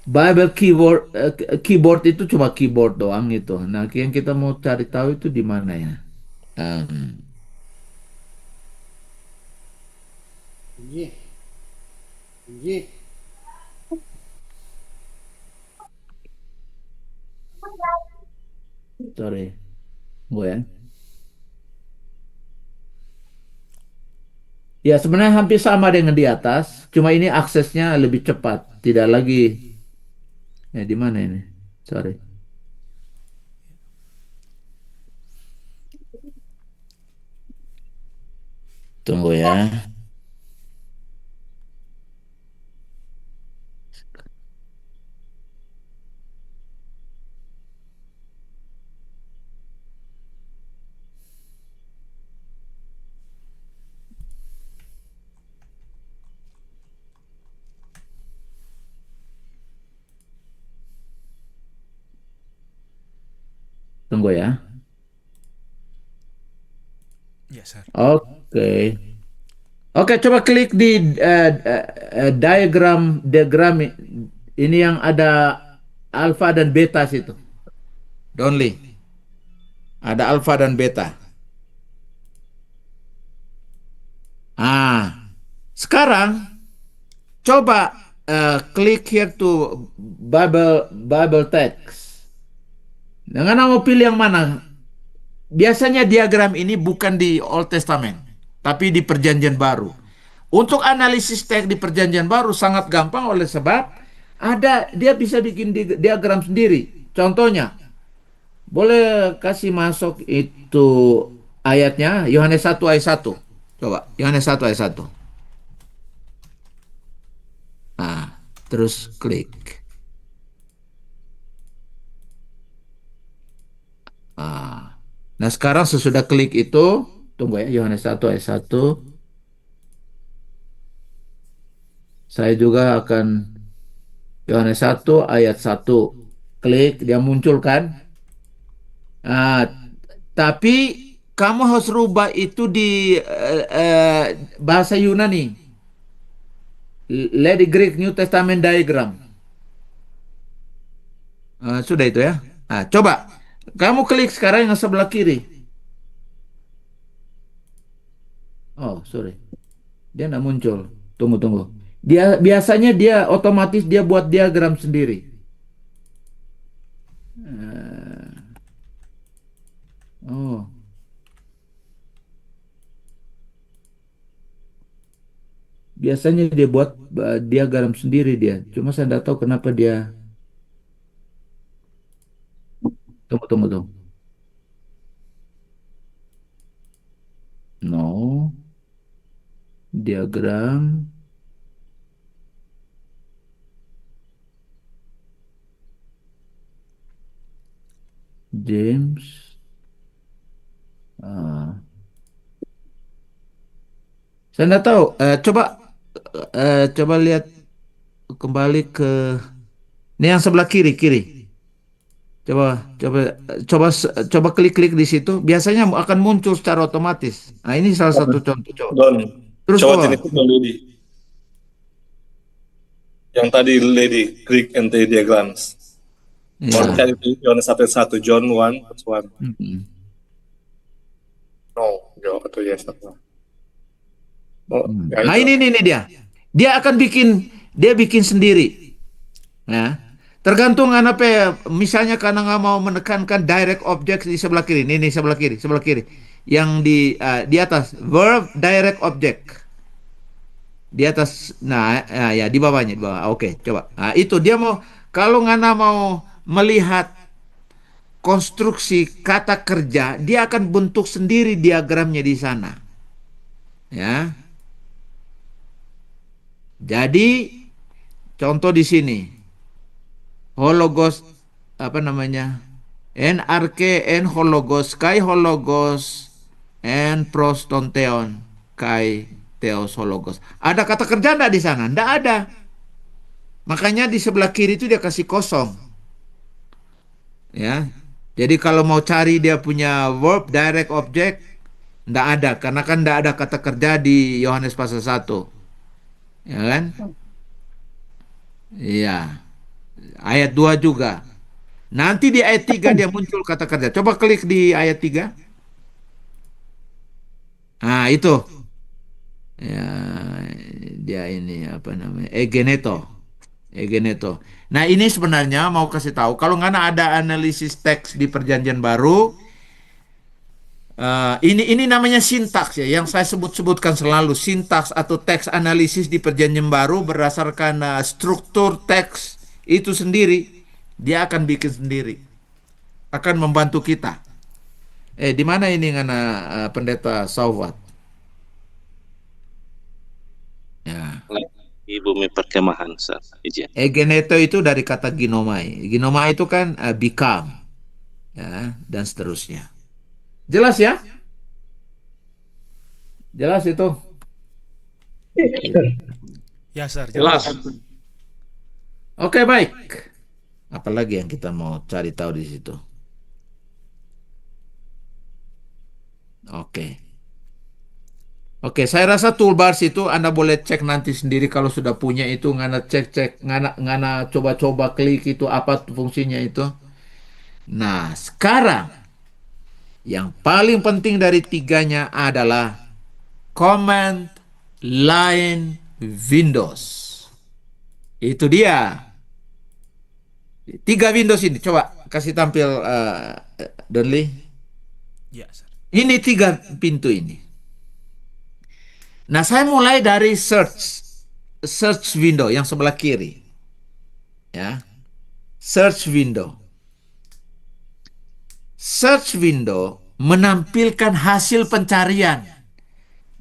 Bible keyboard itu cuma keyboard doang itu. Nah, yang kita mau cari tahu itu di mana ya? Em, sorry, gue ya. Ya, sebenarnya hampir sama dengan di atas, cuma ini aksesnya lebih cepat, tidak lagi. Ya, di mana ini? Sorry. Tunggu ya. Tunggu ya. Ya, sir. Oke. Oke, coba klik di diagram ini yang ada alfa dan beta situ. Donly. Ada alfa dan beta. Ah, sekarang coba klik here to Bible text. Dengan mau pilih yang mana? Biasanya diagram ini bukan di Old Testament, tapi di Perjanjian Baru. Untuk analisis teks di Perjanjian Baru sangat gampang oleh sebab dia bisa bikin diagram sendiri. Contohnya, boleh kasih masuk itu ayatnya Yohanes 1 ayat 1. Coba, Yohanes 1 ayat 1. Nah, terus klik. Nah, sekarang sesudah klik itu, tunggu ya, Yohanes 1 ayat 1. Saya juga akan Yohanes 1 ayat 1. Klik, dia muncul kan? Nah, tapi kamu harus rubah itu di bahasa Yunani. Lady Greek New Testament diagram. Sudah itu ya. Nah, coba. Kamu klik sekarang yang sebelah kiri. Oh, sorry. Dia nggak muncul. Tunggu. Biasanya dia otomatis dia buat diagram sendiri. Oh. Biasanya dia buat diagram sendiri dia. Cuma saya nggak tahu kenapa dia. Tunggu. No. Diagram. James. Saya nggak tahu. Coba lihat kembali ke ini yang sebelah kiri. Coba klik di situ. Biasanya akan muncul secara otomatis. Nah, ini salah satu contoh. Don, Terus coba coba. telepon dong Lady. Yang tadi Lady, click and take diagrams. Mau Ya. cari Yohanes 1, John 1, verse 1. No, jawab atau yes apa. Oh, ya Nah, itu. ini dia. Dia akan bikin sendiri. Ya. Tergantung apa ya, misalnya karena nggak mau menekankan direct object di sebelah kiri. Ini sebelah kiri. yang di atas verb direct object. Di atas, nah, ya di bawahnya, di bawah. Oke, coba. Nah, itu dia mau, kalau ngana mau melihat konstruksi kata kerja, dia akan bentuk sendiri diagramnya di sana. Ya. Jadi contoh di sini, hologos apa namanya? NRK en hologos kai hologos en prostonteon kai theos hologos. Ada kata kerja enggak di sana? Enggak ada. Makanya di sebelah kiri itu dia kasih kosong. Ya. Jadi kalau mau cari dia punya verb direct object enggak ada karena kan enggak ada kata kerja di Yohanes pasal 1. Ya kan? Iya. Ayat 2 juga. Nanti di ayat 3 dia muncul kata kerja. Coba klik di ayat 3. Ah, itu. Ya, dia ini apa namanya? Egeneto. Egeneto. Nah, ini sebenarnya mau kasih tahu kalau nggak ada analisis teks di Perjanjian Baru, ini namanya sintaks ya, yang saya sebut-sebutkan selalu sintaks atau teks analisis di Perjanjian Baru berdasarkan struktur teks itu sendiri, dia akan bikin sendiri, akan membantu kita. Di mana ini ngana pendeta Sauwat? Ya. Di bumi perkemahan, Sir. Izin. Egeneto itu dari kata ginomai. Ginomai itu kan become, ya, dan seterusnya. Jelas ya? Jelas itu. Ya, Sir. Jelas. Oke, baik. Apalagi yang kita mau cari tahu di situ? Oke. Oke, saya rasa toolbars itu Anda boleh cek nanti sendiri kalau sudah punya itu, ngana cek-cek, ngana coba-coba klik itu apa fungsinya itu. Nah, sekarang yang paling penting dari tiganya adalah command line windows. Itu dia. 3 Windows ini. Coba kasih tampil Donly. Ya, Sir. Ini 3 pintu ini. Nah, saya mulai dari search window yang sebelah kiri. Ya. Search window. Search window menampilkan hasil pencarian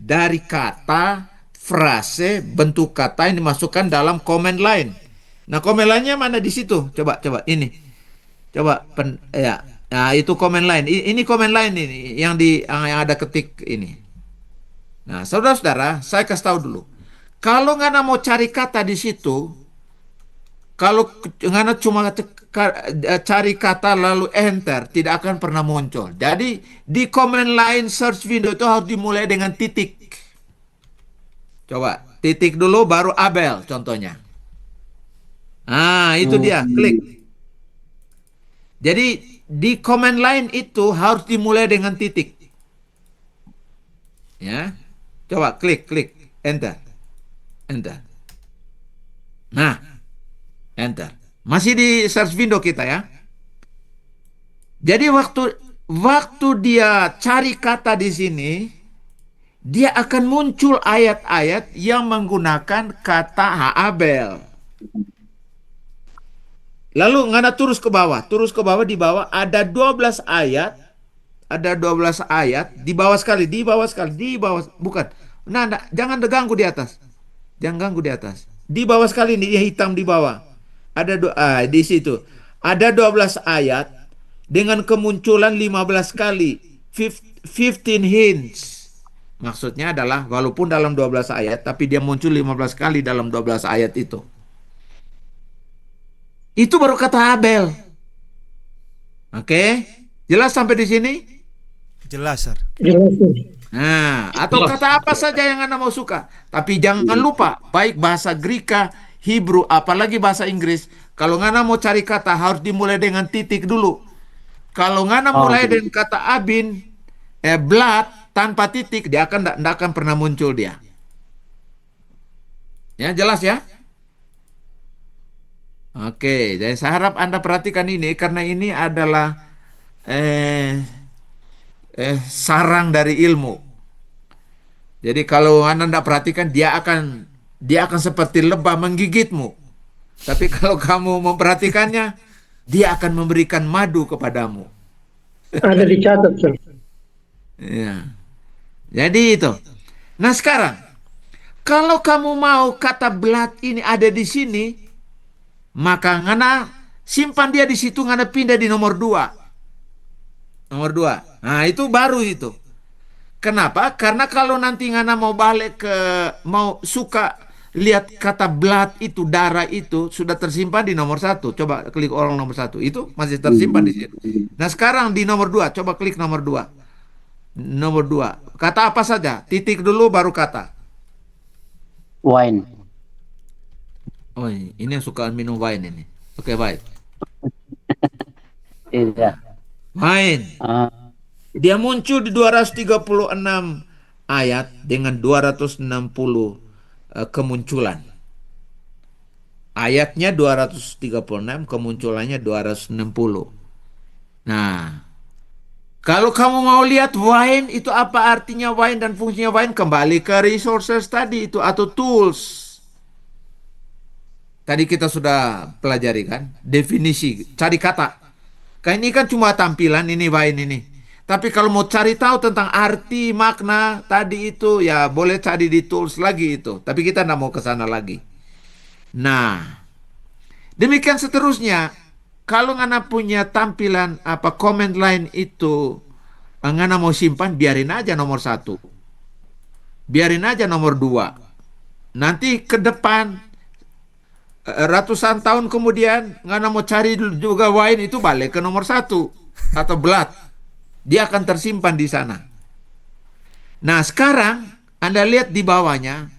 dari kata, frase, bentuk kata yang dimasukkan dalam command line. Nah, command line-nya mana di situ? Coba ini. Coba ya. Nah, itu command line. Ini command line ini yang yang ada ketik ini. Nah, saudara-saudara, saya kasih tahu dulu. Kalau ngana mau cari kata di situ, kalau ngana cuma cari kata lalu enter, tidak akan pernah muncul. Jadi di command line search window itu harus dimulai dengan titik. Coba titik dulu, baru Abel contohnya. Ah, itu dia, klik. Jadi di command line itu harus dimulai dengan titik. Ya. Coba klik, enter. Nah, enter. Masih di search window kita ya. Jadi waktu dia cari kata di sini, dia akan muncul ayat-ayat yang menggunakan kata Abel. Lalu ngana terus ke bawah, di bawah ada 12 ayat. Ada 12 ayat, di bawah sekali, bukan. Nah, jangan ganggu di atas. Jangan ganggu di atas. Di bawah sekali nih, hitam di bawah. Ada di situ. Ada 12 ayat dengan kemunculan 15 kali. 15 hints. Maksudnya adalah walaupun dalam 12 ayat, tapi dia muncul 15 kali dalam 12 ayat itu. Itu baru kata Abel. Oke? Jelas sampai di sini? Jelas, Sir. Nah, atau kata apa saja yang Anda mau suka. Tapi jangan lupa, baik bahasa Greka, Hebrew, apalagi bahasa Inggris, kalau Anda mau cari kata harus dimulai dengan titik dulu. Kalau Anda mulai dengan kata abin, blood, tanpa titik, dia tidak akan pernah muncul dia. Ya, jelas ya? Oke, jadi saya harap Anda perhatikan ini, karena ini adalah sarang dari ilmu. Jadi kalau Anda tidak perhatikan, dia akan seperti lebah menggigitmu. Tapi kalau kamu memperhatikannya, dia akan memberikan madu kepadamu. Ada dicatat, Sir. Ya. Jadi itu. Nah sekarang, kalau kamu mau kata blood ini ada di sini, maka ngana simpan dia di situ, ngana pindah di nomor 2. Nomor 2. Nah itu baru itu. Kenapa? Karena kalau nanti ngana mau balik mau suka lihat kata blood itu, darah itu sudah tersimpan di nomor 1. Coba klik orang nomor 1. Itu masih tersimpan di situ. Nah sekarang di nomor 2, coba klik nomor 2. Nomor 2. Kata apa saja? Titik dulu baru kata. Wine. Oh, ini yang suka minum wine ini. Oke, baik. Tidak. Wine. Ah, Dia muncul di 236 ayat dengan 260 kemunculan. Ayatnya 236, kemunculannya 260. Nah, kalau kamu mau lihat wine itu apa artinya wine dan fungsinya wine, kembali ke resources tadi itu atau tools. Tadi kita sudah pelajari kan, definisi, cari kata. Kan ini kan cuma tampilan ini wine ini. Tapi kalau mau cari tahu tentang arti, makna tadi itu ya boleh cari di tools lagi itu. Tapi kita tidak mau ke sana lagi. Nah, demikian seterusnya. Kalau ngana punya tampilan comment line itu, ngana mau simpan, biarin aja nomor 1. Biarin aja nomor 2. Nanti ke depan, ratusan tahun kemudian, ngana mau cari juga wine itu balik ke nomor 1 atau blood. Dia akan tersimpan di sana. Nah sekarang Anda lihat di bawahnya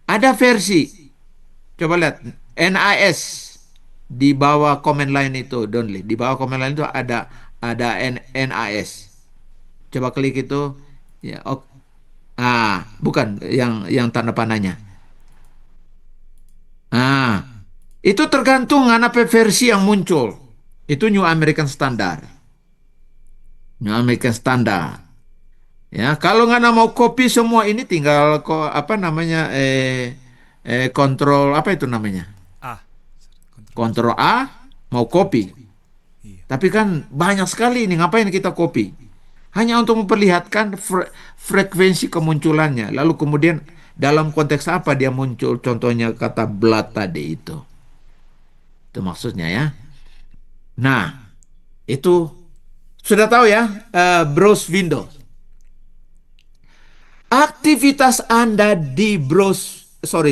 ada versi. Coba lihat NIS di bawah comment line itu, Donly. Di bawah comment line itu ada NIS. Coba klik itu. Ya, bukan yang tanda panahnya. Itu tergantung apa versi yang muncul. Itu New American Standard. New American Standard. Ya, kalau nggak mau copy semua ini tinggal kontrol apa itu namanya? Ah, Kontrol A mau copy. iya. Tapi kan banyak sekali ini, ngapain kita copy? Hanya untuk memperlihatkan frekuensi kemunculannya. Lalu kemudian dalam konteks apa dia muncul? Contohnya kata blood tadi itu. Itu maksudnya ya. Nah, itu sudah tahu ya, browse window. Aktivitas Anda di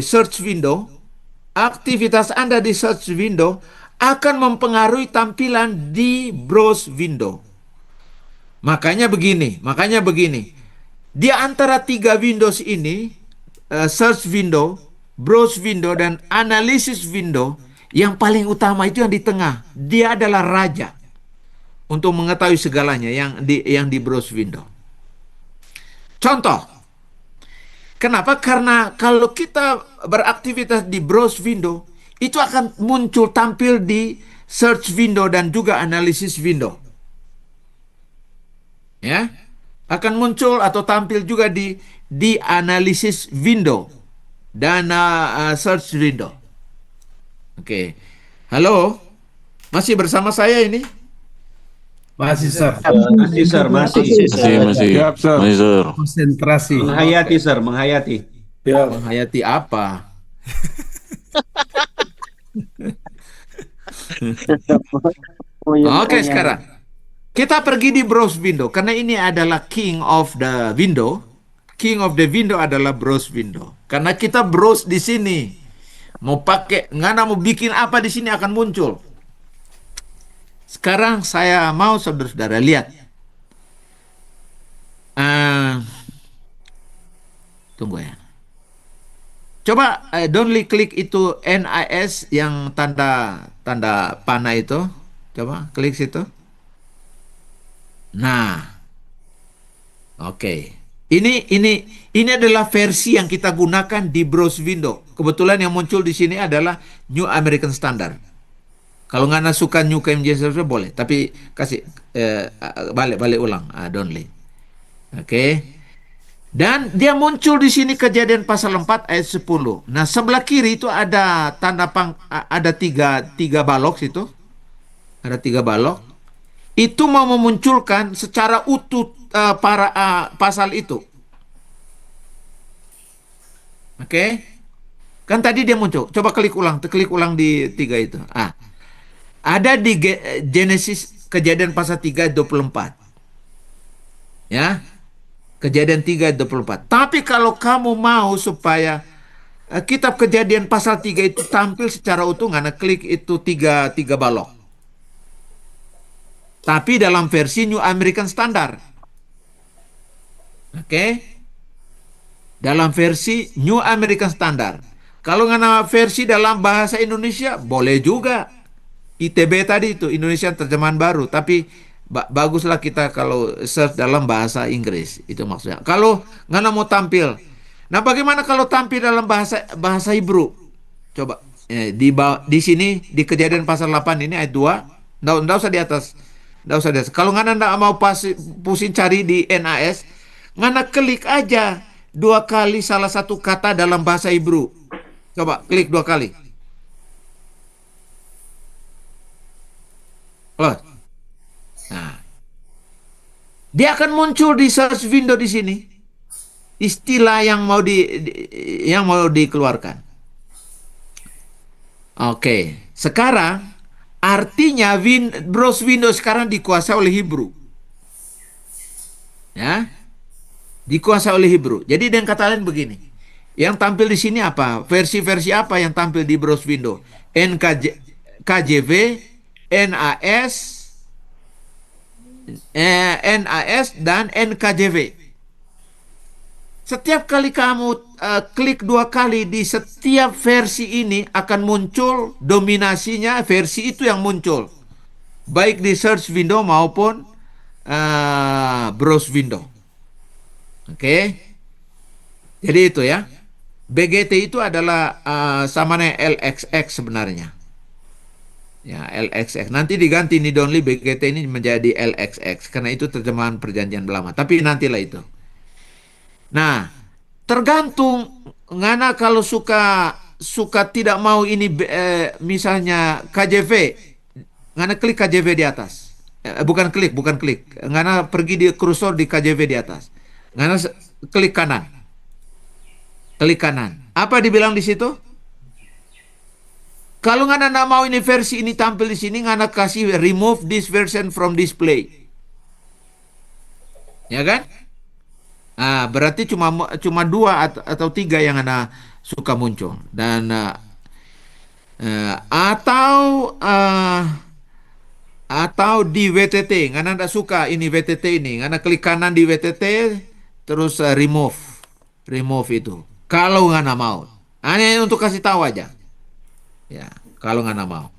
search window, aktivitas Anda di search window akan mempengaruhi tampilan di browse window. Makanya begini. Di antara 3 windows ini, search window, browse window, dan analysis window, yang paling utama itu yang di tengah. Dia adalah raja untuk mengetahui segalanya yang di browse window. Contoh, kenapa? Karena kalau kita beraktivitas di browse window, itu akan muncul tampil di search window dan juga analysis window. Ya, akan muncul atau tampil juga di analysis window dan search window. Oke. Halo, masih bersama saya ini? Masih, Sir. Masih, Sir, masih. Siap, Sir. Masih, Sir. Konsentrasi. Menghayati, Sir, menghayati. Ya, Menghayati apa? Oke, sekarang kita pergi di browse window karena ini adalah king of the window. King of the window adalah browse window. Karena kita browse di sini. Mau pakai, ngana mau bikin apa di sini akan muncul. Sekarang saya mau saudara-saudara lihat. Tunggu ya. Coba Donly klik itu NIS yang tanda panah itu. Coba klik situ. Nah, oke. Ini adalah versi yang kita gunakan di browse window. Kebetulan yang muncul di sini adalah New American Standard. Kalau nggak suka New King James Version boleh, tapi kasih balik ulang, Donly. Oke. Dan dia muncul di sini Kejadian pasal 4 ayat 10. Nah, sebelah kiri itu ada ada tiga balok situ. Ada tiga balok. Itu mau memunculkan secara utuh pasal itu. Oke. Kan tadi dia muncul. Coba klik ulang di tiga itu. Ada di Genesis Kejadian pasal 3 ayat 24. Ya. Kejadian 3 ayat 24. Tapi kalau kamu mau supaya kitab Kejadian pasal 3 itu tampil secara utuh, ngana klik itu tiga balok. Tapi dalam versi New American Standard. Oke. Dalam versi New American Standard. Kalau ngana versi dalam bahasa Indonesia, boleh juga. ITB tadi itu, Indonesia Terjemahan Baru. Tapi baguslah kita kalau search dalam bahasa Inggris. Itu maksudnya. Kalau ngana mau tampil. Nah, bagaimana kalau tampil dalam bahasa Hebrew? Coba. Di sini, di Kejadian pasal 8 ini ayat 2. Nggak usah di atas. Nggak usah di atas. Kalau ngana nggak mau pusing cari di NAS, ngana klik aja 2 kali salah satu kata dalam bahasa Hebrew. Coba klik 2 kali. Loh. Nah, dia akan muncul di search window di sini. Istilah yang mau dikeluarkan. Oke, sekarang artinya browse window sekarang dikuasai oleh Hebrew. Ya. Dikuasai oleh Hebrew. Jadi dengan kata lain begini. Yang tampil di sini apa? Versi-versi apa yang tampil di browse window? KJV, NAS, dan NKJV. Setiap kali kamu klik 2 kali di setiap versi ini akan muncul dominasinya versi itu yang muncul. Baik di search window maupun browse window. Oke. Jadi itu ya. BGT itu adalah samanya LXX sebenarnya. Ya, LXX. Nanti diganti Need Only BGT ini menjadi LXX karena itu terjemahan Perjanjian Lama. Tapi nantilah itu. Nah, tergantung ngana kalau suka tidak mau ini misalnya KJV, ngana klik KJV di atas. Bukan klik. Ngana pergi di kursor di KJV di atas. Ngana klik kanan. Klik kanan. Apa dibilang di situ? Kalau ngana nak mau ini versi ini tampil di sini, ngana kasih remove this version from display. Ya kan? Berarti cuma 2 atau 3 yang ngana suka muncul. Dan atau di WTT, ngana tidak suka ini WTT ini, ngana klik kanan di WTT, terus remove itu. Kalau ngana mau, hanya untuk kasih tahu aja. Ya, kalau ngana mau.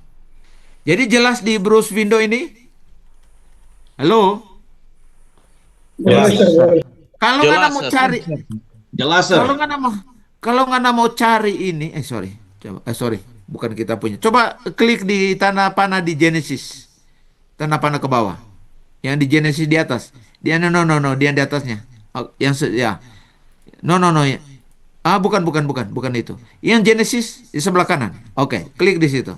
Jadi jelas di browse window ini. Halo. Boleh, sir, boleh. Kalau Jelas, ngana mau Sir. cari, Jelas, Sir. kalau ngana mau cari ini, sorry, bukan kita punya. Coba klik di tanda panah di Genesis. Tanda panah ke bawah. Yang di Genesis di atas. Dia no, dia di atasnya. Ya. No. Ya. Bukan itu. Yang Genesis di sebelah kanan. Oke, klik di situ.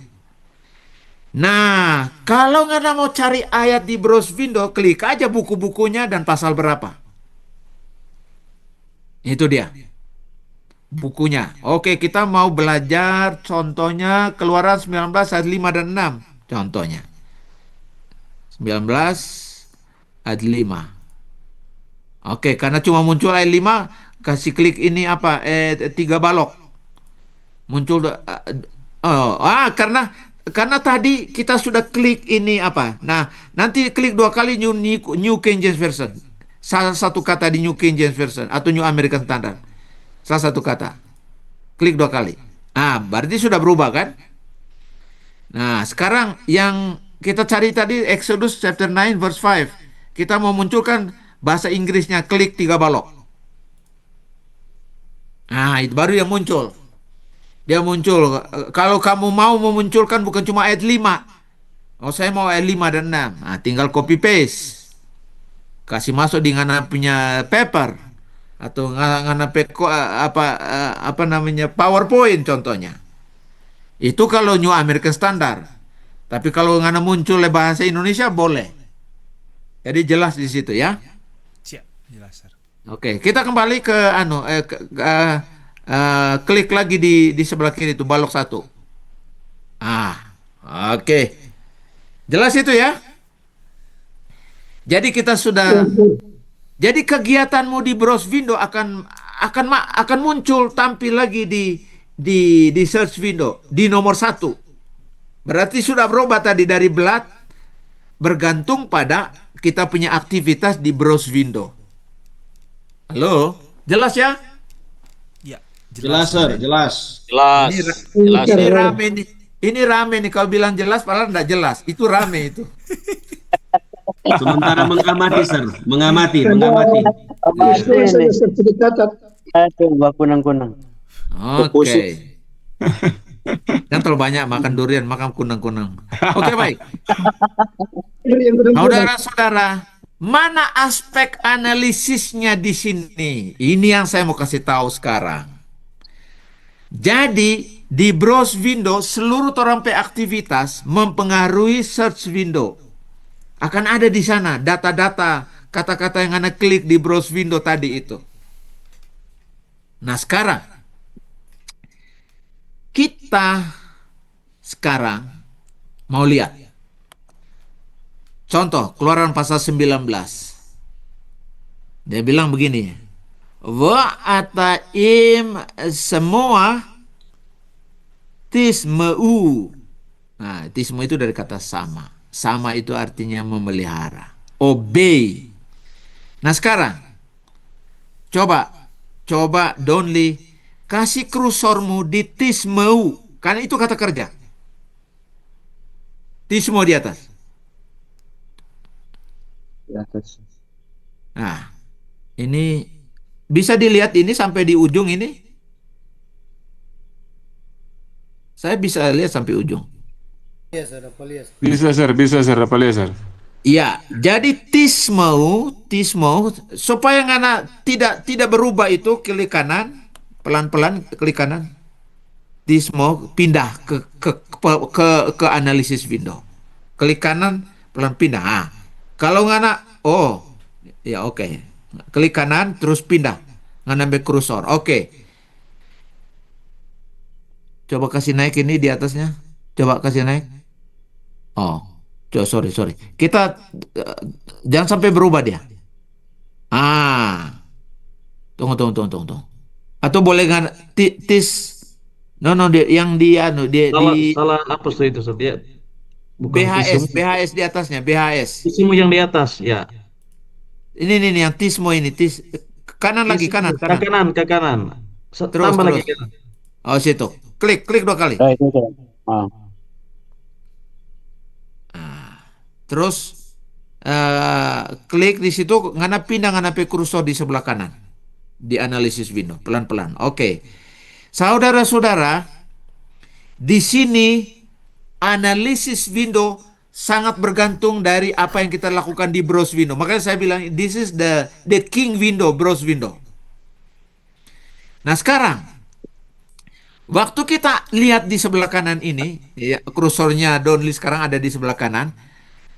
Nah, kalau nggak mau cari ayat di browse window, klik aja buku-bukunya dan pasal berapa. Itu dia. Bukunya. Oke, kita mau belajar contohnya Keluaran 19 ayat 5 dan 6. Contohnya. 19 ayat 5. Oke, karena cuma muncul ayat 5, kasih klik ini apa? 3 balok. Muncul karena tadi kita sudah klik ini apa? Nah, nanti klik 2 kali New King James Version. Salah satu kata di New King James Version atau New American Standard. Salah satu kata. Klik 2 kali. Berarti sudah berubah kan? Nah, sekarang yang kita cari tadi Exodus chapter 9 verse 5. Kita mau munculkan bahasa Inggrisnya, klik 3 balok. Itu baru yang muncul. Dia muncul. Kalau kamu mau memunculkan bukan cuma ayat 5. Saya mau ayat 5 dan 6. Tinggal copy paste. kasih masuk di ngana punya paper atau ngana peko apa namanya PowerPoint contohnya. Itu kalau New American Standard. Tapi kalau ngana muncul le bahasa Indonesia boleh. Jadi jelas di situ ya. Siap, jelas sir. Oke, kita kembali ke klik lagi di sebelah kiri itu balok satu. Oke. Jelas itu ya. Jadi kita sudah. Jadi kegiatanmu di browse window akan muncul tampil lagi di search window di nomor 1. Berarti sudah berubah tadi dari blood bergantung pada kita punya aktivitas di browse window. Halo, jelas ya? Ya, Jelas sir, jelas. Jelas. Jelas. Ini rame nih. Ini rame nih kalau bilang jelas padahal enggak jelas. Itu rame itu. Sementara mengamati sir, mengamati. Saya sertifikat. Aduh, kunang-kunang. Oke. Jangan terlalu banyak makan durian, makan kunang-kunang. Oke, baik. Saudara-saudara, mana aspek analisisnya di sini? Ini yang saya mau kasih tahu sekarang. Jadi, di browse window, seluruh torampe aktivitas mempengaruhi search window. Akan ada di sana data-data, kata-kata yang Anda klik di browse window tadi itu. Nah, kita sekarang mau lihat. Contoh, Keluaran pasal 19. Dia bilang begini. Wa ataim semua tismeu. Nah, tismeu itu dari kata sama. Sama itu artinya memelihara. Obey. Nah, sekarang coba Donli kasih kursormu di tismeu. Karena itu kata kerja. Tismeu di atas. Di atas. Nah, ini bisa dilihat ini sampai di ujung ini. Saya bisa lihat sampai ujung. Bisa sir, apa lihat sir? Iya, jadi tismeu supaya ngana tidak berubah itu klik kanan, pelan-pelan klik kanan. Tismeu pindah ke analisis window. Klik kanan, pelan pindah. Nah, kalau ngana ya oke. Klik kanan terus pindah. Ngana ambil kursor. Oke. Coba kasih naik ini di atasnya. Coba kasih naik. Sorry. Kita jangan sampai berubah dia. Tunggu. Atau boleh nggak yang Salah apa itu dia? Bukan BHS di atasnya, BHS. Tismu yang di atas, ya. Ini yang tismo ini, kanan lagi, kanan. Ke kanan. Tambah lagi kanan. Situ. Klik 2 kali. Itu saya. Terus klik di situ, ngana pe kursor di sebelah kanan di analisis window, pelan-pelan. Oke. Saudara-saudara, di sini analisis window sangat bergantung dari apa yang kita lakukan di browse window. Makanya saya bilang this is the king window, browse window. Nah, sekarang waktu kita lihat di sebelah kanan ini, ya, kursornya Donli sekarang ada di sebelah kanan.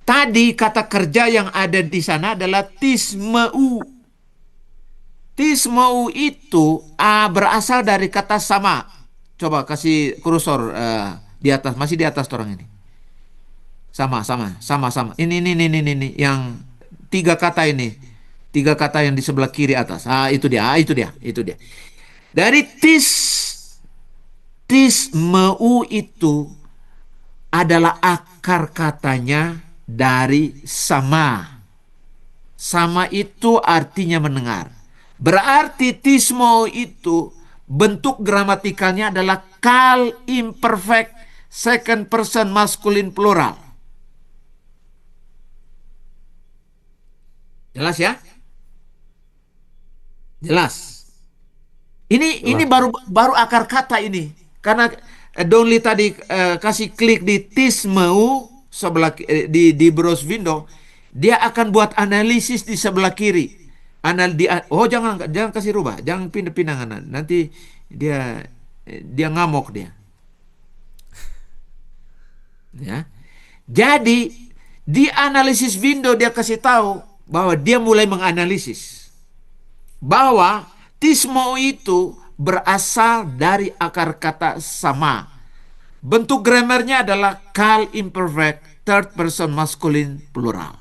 Tadi kata kerja yang ada di sana adalah tismeu. Tismeu itu berasal dari kata sama. Coba kasih kursor di atas, masih di atas orang ini. Sama. Ini yang 3 kata ini. 3 kata yang di sebelah kiri atas. Itu dia. Dari tismeu itu adalah akar katanya dari sama. Sama itu artinya mendengar. Berarti tismo itu bentuk gramatikalnya adalah kal imperfect second person masculine plural. Jelas ya? Jelas. Ini baru akar kata ini. Karena Donli tadi kasih klik di tismeu sebelah di browse window, dia akan buat analisis di sebelah kiri. Oh, jangan kasih rubah, jangan pindah-pindah kanan. Nanti dia ngamuk dia. Ya. Jadi di analisis window dia kasih tahu bahwa dia mulai menganalisis bahwa tismo itu berasal dari akar kata sama. Bentuk grammarnya adalah kal imperfect third person masculine plural.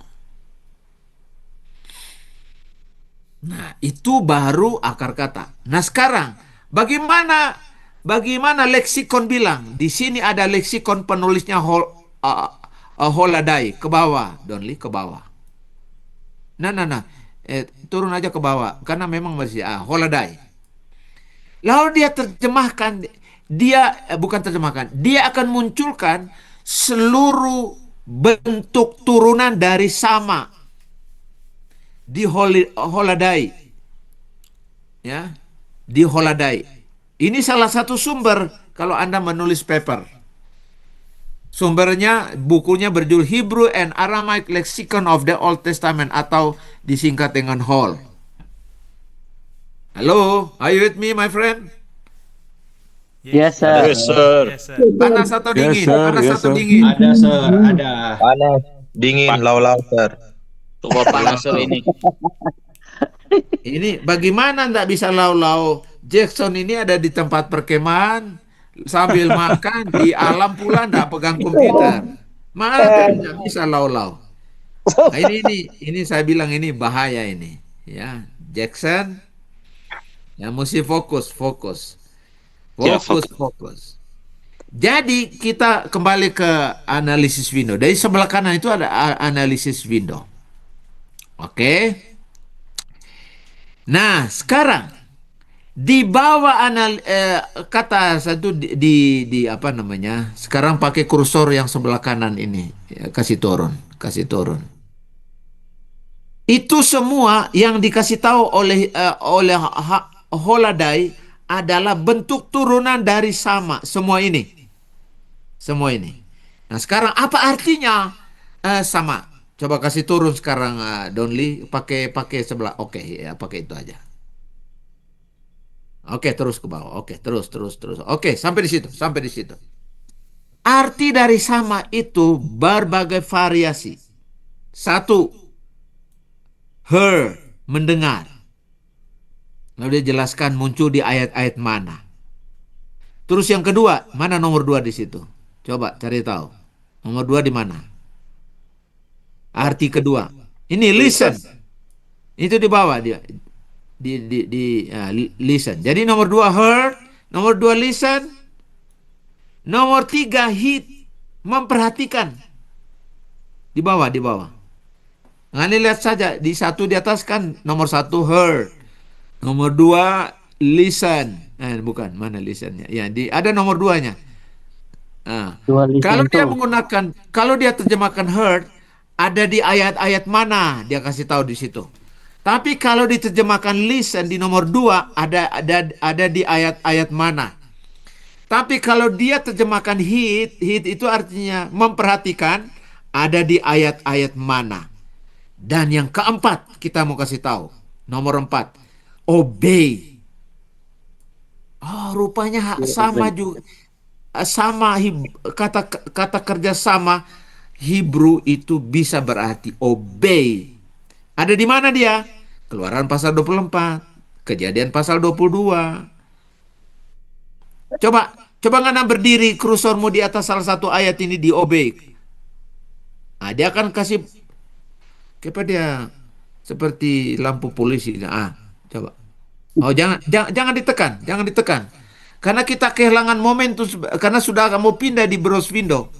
Nah, itu baru akar kata. Nah, sekarang bagaimana leksikon bilang? Di sini ada leksikon penulisnya Holadai ke bawah, Donli ke bawah. Nah. Turun aja ke bawah karena memang masih Holadai. Lalu dia terjemahkan, bukan terjemahkan, dia akan munculkan seluruh bentuk turunan dari sama di Holadai. Ya, di Holadai. Ini salah satu sumber kalau Anda menulis paper. Sumbernya, bukunya berjudul Hebrew and Aramaic Lexicon of the Old Testament atau disingkat dengan HOL. Halo, are you with me, my friend? Yes, sir. Yes, sir. Yes, sir. Panas atau Yes, dingin? sir. Panas Yes, atau sir. dingin? Ada sir, ada. Panas. Dingin, lau-lau, sir. Coba panas, sir, ini. Ini bagaimana ndak bisa lau-lau? Jackson ini ada di tempat perkemahan sambil makan di alam pula ndak pegang komputer. Mana ndak bisa lau-lau? Nah, ini saya bilang ini bahaya ini. Ya, Jackson, ya mesti fokus. Ya, Fokus. Jadi kita kembali ke analisis window. Dari sebelah kanan itu ada analisis window. Oke. Nah, sekarang di bawah kata satu di apa namanya? Sekarang pakai kursor yang sebelah kanan ini. Ya, kasih turun. Itu semua yang dikasih tahu oleh Holadai adalah bentuk turunan dari sama. Semua ini. Nah, sekarang apa artinya sama? Coba kasih turun sekarang, Donli, pakai sebelah. Oke, ya pakai itu aja. Oke, terus ke bawah. Oke, terus. Oke, sampai di situ. Arti dari sama itu berbagai variasi. Satu, hear, mendengar. Lalu dia jelaskan muncul di ayat-ayat mana. Terus yang kedua, mana nomor 2 di situ? Coba cari tahu. Nomor 2 di mana? Arti kedua. Ini listen. Itu di bawah dia. Listen. Jadi nomor 2 heard, nomor 2 listen, nomor 3 heed, memperhatikan. Di bawah. Nah, ini lihat saja di satu di atas kan nomor 1 heard, nomor 2 listen. Bukan, mana listennya? Ya, ada nomor 2-nya. Nah, kalau dia terjemahkan heard, ada di ayat-ayat mana dia kasih tahu di situ. Tapi kalau diterjemahkan listen di nomor 2 ada di ayat-ayat mana. Tapi kalau dia terjemahkan heed itu artinya memperhatikan, ada di ayat-ayat mana. Dan yang keempat kita mau kasih tahu, nomor 4, obey. Oh, rupanya sama juga. Sama kata kerja sama Hebrew itu bisa berarti obey. Ada di mana dia? Keluaran pasal 24, Kejadian pasal 22. Coba ngana berdiri kursormu di atas salah satu ayat ini di obey. Nah, dia akan kasih kepada dia seperti lampu polisi. Coba. Oh, jangan ditekan. Karena kita kehilangan momentum karena sudah kamu pindah di browse window.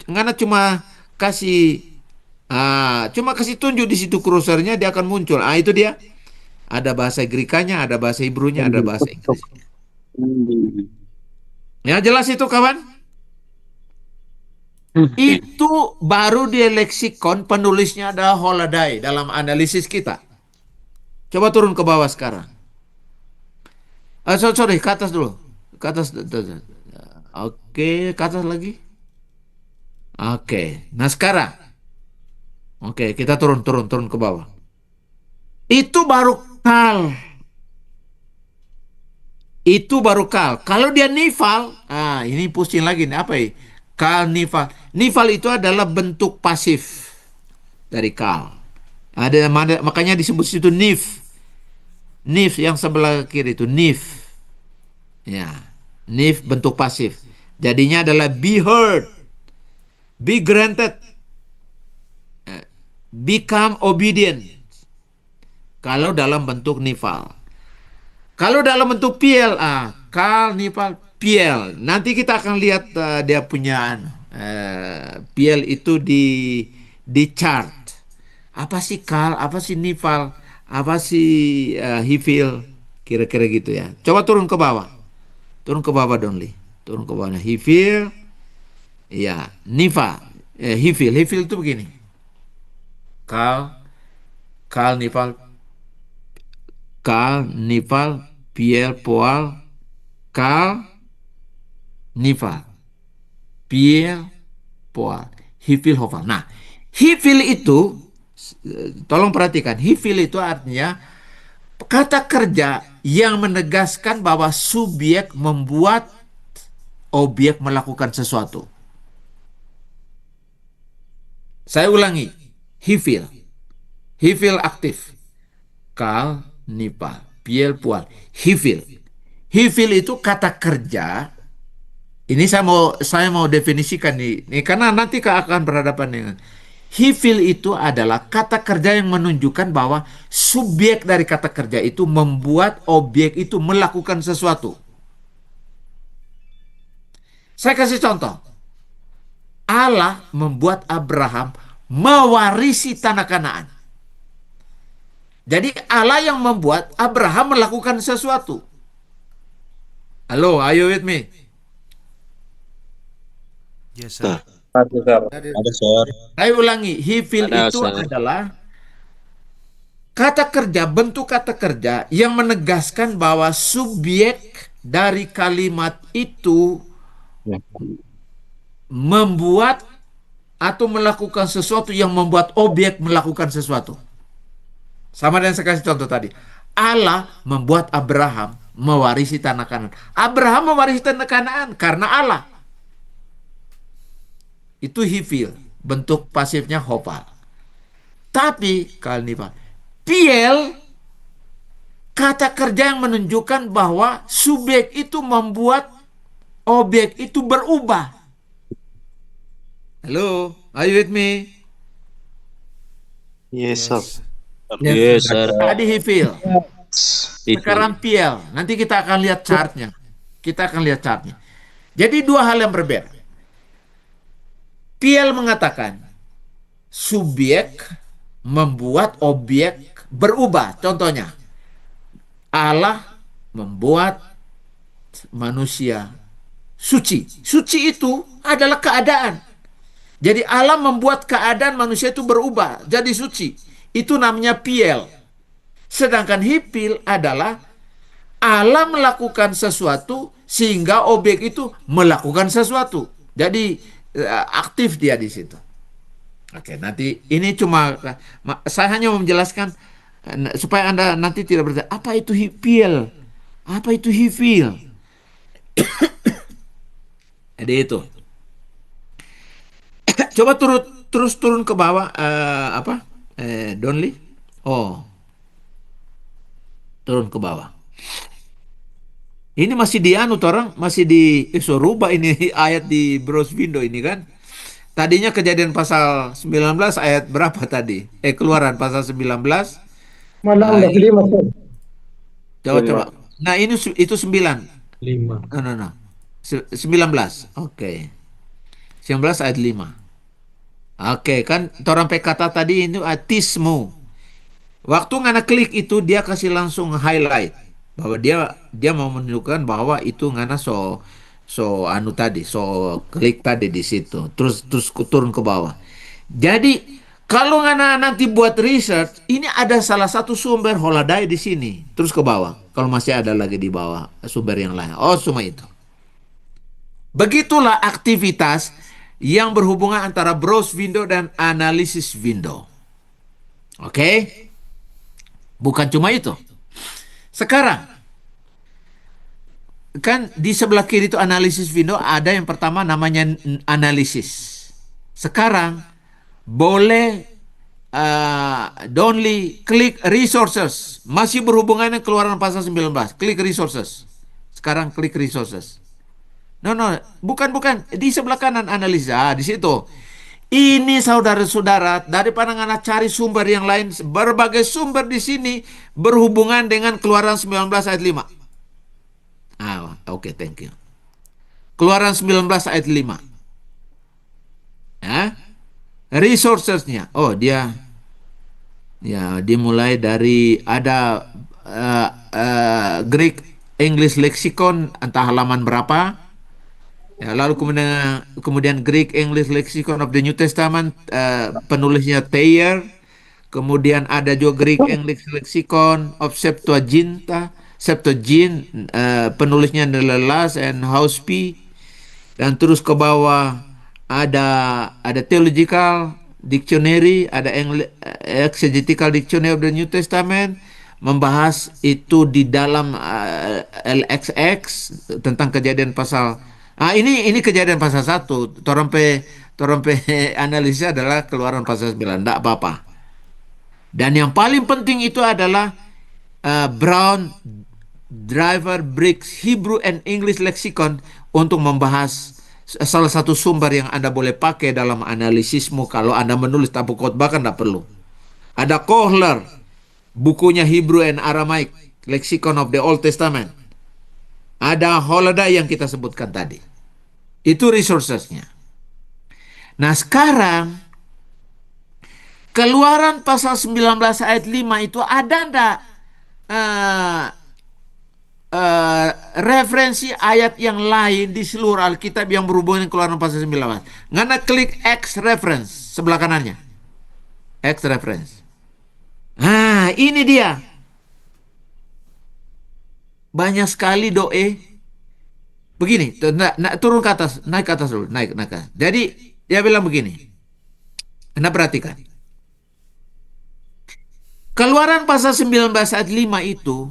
Karena cuma kasih tunjuk di situ kursornya, dia akan muncul. Itu dia. Ada bahasa Grikanya, ada bahasa Hebrew-nya, ada bahasa Inggrisnya. Ya, jelas itu kawan? Itu baru dia leksikon, penulisnya adalah Holadai dalam analisis kita. Coba turun ke bawah sekarang. Sorry, ke atas dulu. Ke atas. Oke, ke atas lagi. Oke, nah sekarang Oke, kita turun ke bawah. Itu baru kal. Itu baru kal. Kalau dia nifal, ini pusing lagi nih, apa ya? Kal nifal. Nifal itu adalah bentuk pasif dari kal. Makanya disebut situ nif. Nif yang sebelah kiri itu nif. Ya, nif bentuk pasif. Jadinya adalah be heard, be granted, become obedient. Kalau dalam bentuk nifal. Kalau dalam bentuk piel, kal, nifal, piel. Nanti kita akan lihat dia punya piel itu di chart. Apa sih kal, apa sih nifal, apa sih hifil, kira-kira gitu ya. Coba turun ke bawah. Turun ke bawah Donli. Turun ke bawah. Hifil, ya, nifa, hifil. Hifil itu begini. Kal, nifal, piel, poal, kal, nifal, piel, poal, hifil, hofal. Nah, hifil itu, tolong perhatikan, hifil itu artinya kata kerja yang menegaskan bahwa subjek membuat objek melakukan sesuatu. Saya ulangi, hifil. Hifil aktif. Kal, nipal, piel, pual, hifil. Hifil itu kata kerja. Ini saya mau definisikan nih, karena nanti akan berhadapan dengan hifil itu adalah kata kerja yang menunjukkan bahwa subjek dari kata kerja itu membuat objek itu melakukan sesuatu. Saya kasih contoh. Allah membuat Abraham mewarisi tanah Kanaan. Jadi Allah yang membuat Abraham melakukan sesuatu. Halo, are you with me? Yes, sir. Ada, Sir. Saya ulangi, hifil itu adalah kata kerja, bentuk kata kerja yang menegaskan bahwa subjek dari kalimat itu membuat atau melakukan sesuatu yang membuat objek melakukan sesuatu. Sama dengan saya kasih contoh tadi. Allah membuat Abraham mewarisi tanah Kanaan. Abraham mewarisi tanah Kanaan karena Allah. Itu hifil, bentuk pasifnya hofal. Tapi kalnifal, piel, kata kerja yang menunjukkan bahwa subjek itu membuat objek itu berubah. Halo, are you with me? Yes, sir. Yes, Sir. Tadi hifil. Sekarang piel. Nanti kita akan lihat chartnya. Jadi dua hal yang berbeda. Piel mengatakan subjek membuat objek berubah. Contohnya, Allah membuat manusia suci. Suci itu adalah keadaan. Jadi Allah membuat keadaan manusia itu berubah jadi suci. Itu namanya piel. Sedangkan hifil adalah Allah melakukan sesuatu sehingga objek itu melakukan sesuatu. Jadi aktif dia di situ. Oke, nanti ini cuma saya hanya mau menjelaskan supaya Anda nanti tidak bertanya, apa itu hifil? Apa itu hifil? Jadi itu. Coba terus turun ke bawah Donli. Turun ke bawah. Ini masih di orang masih di rubah ini ayat di browse window ini kan. Tadinya Kejadian pasal 19 ayat berapa tadi? Keluaran pasal 19. Mana Nah, 5, Sir. coba. Nah, itu 9. 5. No. 19. Oke. 19 ayat 5. Oke, kan orang kata tadi itu atismu. Waktu ngana klik itu dia kasih langsung highlight bahwa dia mau menunjukkan bahwa itu ngana so klik tadi di situ. Terus turun ke bawah. Jadi kalau ngana nanti buat research, ini ada salah satu sumber holaday di sini. Terus ke bawah. Kalau masih ada lagi di bawah sumber yang lain. Oh, cuma itu. Begitulah aktivitas yang berhubungan antara browse window dan analisis window. Oke? Bukan cuma itu. Sekarang, kan di sebelah kiri itu analisis window, ada yang pertama namanya analisis. Sekarang, boleh only klik resources. Masih berhubungan dengan keluaran pasal 19. Klik resources. Sekarang klik resources. No, bukan. Di sebelah kanan analisis. Di situ. Ini saudara-saudara, daripada Anda cari sumber yang lain, berbagai sumber di sini berhubungan dengan keluaran 19 ayat 5. Oke, thank you. Keluaran 19 ayat 5. Resourcesnya. Dia dimulai dari ada Greek English Lexicon, entah halaman berapa. Lalu kemudian Greek English Lexicon of the New Testament, penulisnya Thayer. Kemudian ada juga Greek English Lexicon of Septuagint, penulisnya Nelelas and Houspie. Dan terus ke bawah ada Theological Dictionary, ada Exegetical Dictionary of the New Testament, membahas itu di dalam LXX tentang kejadian pasal. Ini kejadian pasal 1. Torompe analisisnya adalah keluaran pasal 9. Tidak apa-apa. Dan yang paling penting itu adalah Brown Driver Briggs Hebrew and English Lexicon untuk membahas salah satu sumber yang Anda boleh pakai dalam analisismu kalau Anda menulis tabuk khotbah, kan tidak perlu. Ada Kohler, bukunya Hebrew and Aramaic Lexicon of the Old Testament. Ada Holiday yang kita sebutkan tadi. Itu resourcesnya. Nah, sekarang keluaran pasal 19 ayat 5 itu ada enggak referensi ayat yang lain di seluruh Alkitab yang berhubungan dengan keluaran pasal 19? Ngana klik X reference sebelah kanannya. X reference. Ini dia. Banyak sekali doa. Begini, turun ke atas, naik ke atas dulu, naik ke atas. Jadi dia bilang begini. Anda perhatikan. Keluaran pasal 19 ayat 5 itu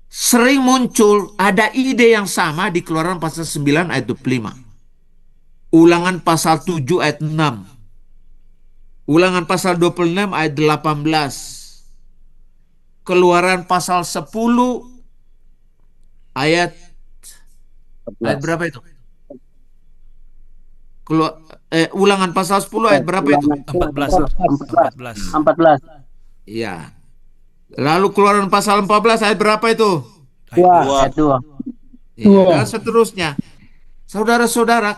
sering muncul, ada ide yang sama di keluaran pasal 9 ayat 25. Ulangan pasal 7 ayat 6. Ulangan pasal 26 ayat 18. Keluaran pasal 10 ayat berapa itu? Ulangan pasal 10 ayat berapa itu? 14. Iya. Lalu keluaran pasal 14 ayat berapa itu? Ayat 2. Dan seterusnya. Saudara-saudara,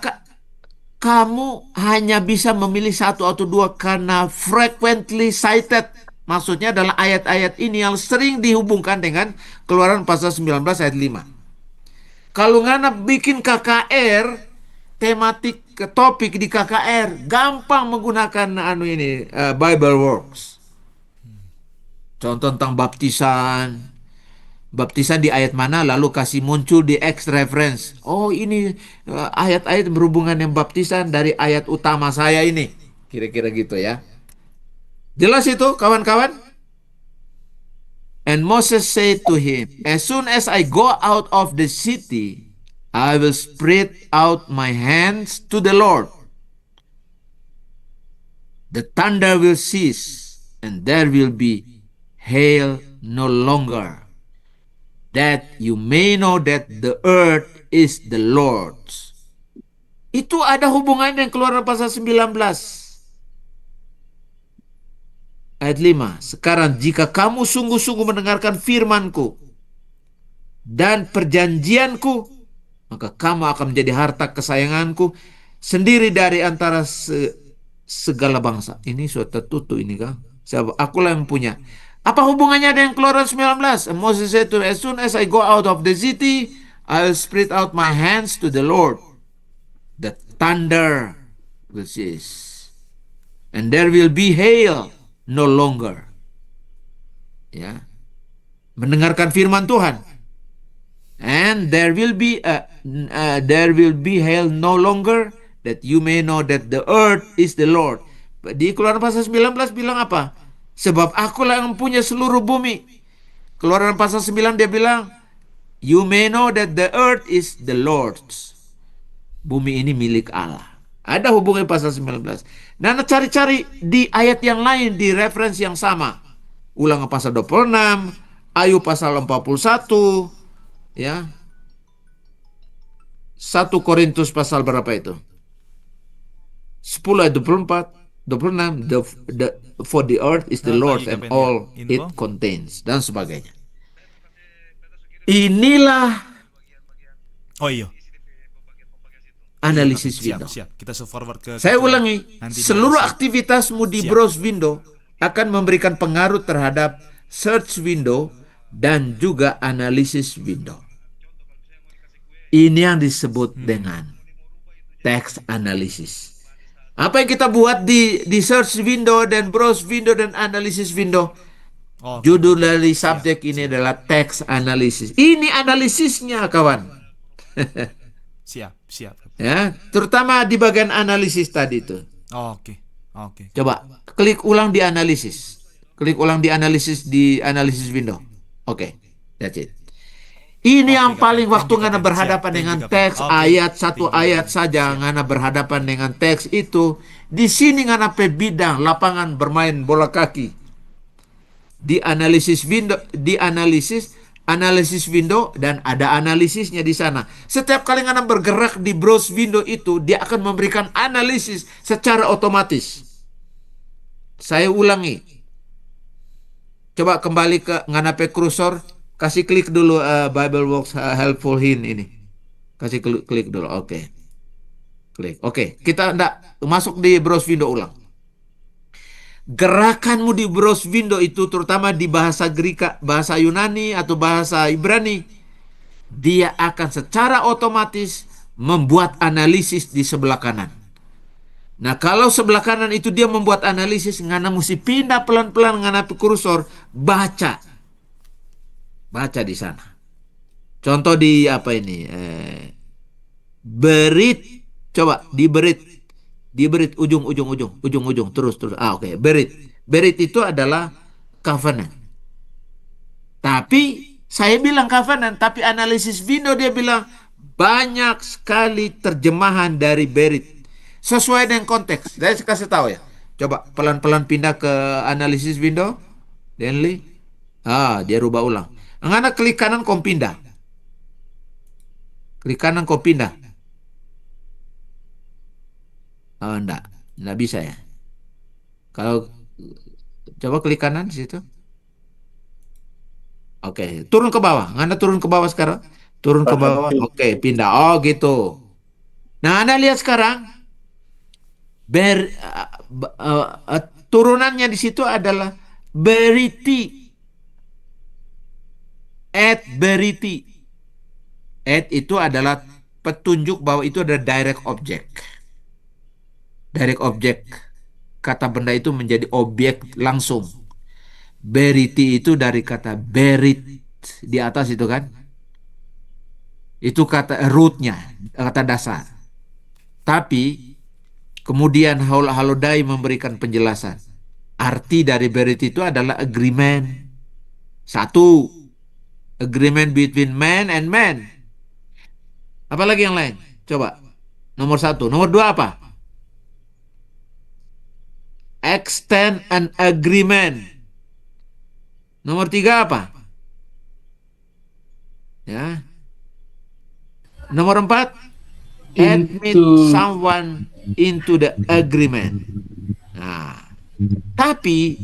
kamu hanya bisa memilih satu atau dua karena frequently cited. Maksudnya adalah ayat-ayat ini yang sering dihubungkan dengan keluaran pasal 19 ayat 5. Kalau ngana bikin KKR, tematik topik di KKR, gampang menggunakan Bible Works. Contoh tentang baptisan. Baptisan di ayat mana, lalu kasih muncul di X reference. Ini ayat-ayat berhubungan dengan baptisan dari ayat utama saya ini. Kira-kira gitu ya. Jelas itu kawan-kawan? And Moses said to him, as soon as I go out of the city, I will spread out my hands to the Lord. The thunder will cease, and there will be hail no longer, that you may know that the earth is the Lord's. Itu ada hubungannya dengan keluaran pasal 19. Ayat 5. Sekarang jika kamu sungguh-sungguh mendengarkan firmanku dan perjanjianku, maka kamu akan menjadi harta kesayanganku sendiri dari antara segala bangsa. Ini suatu tertutup ini kan. Akulah yang punya. Apa hubungannya dengan keluaran 19? And Moses said to him, as soon as I go out of the city, I will spread out my hands to the Lord. The thunder will cease, and there will be hail no longer. Ya, mendengarkan firman Tuhan. And there will be hail no longer, that you may know that the earth is the Lord. Di Keluaran pasal 19 bilang apa? Sebab akulah yang punya seluruh bumi. Keluaran pasal 9 dia bilang, you may know that the earth is the Lord's. Bumi ini milik Allah. Ada hubungan pasal 19. Nah, cari-cari di ayat yang lain, di referensi yang sama. Ulangan pasal 26, Ayub pasal 41, ya. 1 Korintus pasal berapa itu? 10 ayat 24, 26, for the earth is the Lord's and all it contains, dan sebagainya. Inilah Oh iya. analisis Siap, window. siap. Kita forward ke Saya ulangi, nanti seluruh di- aktivitasmu di Siap. browse window akan memberikan pengaruh terhadap search window dan juga analisis window. Ini yang disebut dengan text analysis. Apa yang kita buat di search window dan browse window dan analisis window? Oh, Judul dari subjek ini adalah text analysis. Ini analisisnya, kawan. siap, siap. Ya, terutama di bagian analisis tadi itu. Oh, oke. Oke. Coba klik ulang di analisis. Klik ulang di analisis window. Oke, that's it. Ini yang paling waktu ngana berhadapan dengan teks ayat satu ayat saja, ngana berhadapan dengan teks itu. Di sini ngana pe bidang lapangan bermain bola kaki. Di analisis window, analisis window, dan ada analisisnya di sana. Setiap kali ngana bergerak di browse window itu, dia akan memberikan analisis secara otomatis. Saya ulangi. Coba kembali ke ngana pe cursor. Kasih klik dulu Bible Works Helpful Hint ini. Kasih klik dulu. Oke. Klik. Oke. Kita masuk di browse window ulang. Gerakanmu di browse window itu terutama di bahasa Greek, bahasa Yunani atau bahasa Ibrani, dia akan secara otomatis membuat analisis di sebelah kanan. Nah, kalau sebelah kanan itu dia membuat analisis, ngana mesti pindah pelan-pelan ngana kursor, baca di sana. Contoh di apa ini? Berit. Coba di berit ujung terus. Oke. Berit itu adalah covenant. Tapi saya bilang covenant, tapi analisis window dia bilang banyak sekali terjemahan dari berit sesuai dengan konteks. Saya kasih tahu ya. Coba pelan-pelan pindah ke analisis window. Denly. Dia rubah ulang. Ngana klik kanan kau pindah. Klik kanan kau pindah. Oh, enggak bisa ya. Kalau coba klik kanan di situ. Oke, turun ke bawah. Ngana turun ke bawah sekarang. Turun ke bawah. Oke, pindah. Oh, gitu. Nah, Anda lihat sekarang turunannya di situ adalah beriti. Add beriti. Add itu adalah petunjuk bahwa itu adalah direct object. Direct object. Kata benda itu menjadi objek langsung. Beriti itu dari kata berit di atas itu kan. Itu kata rootnya, kata dasar. Tapi kemudian Halodai memberikan penjelasan. Arti dari berit itu adalah agreement. Satu. Agreement between man and man. Apalagi yang lain? Coba. Nomor 1. Nomor 2 apa? Extend an agreement. Nomor 3 apa? Ya. Nomor 4. Admit someone into the agreement. Nah. Tapi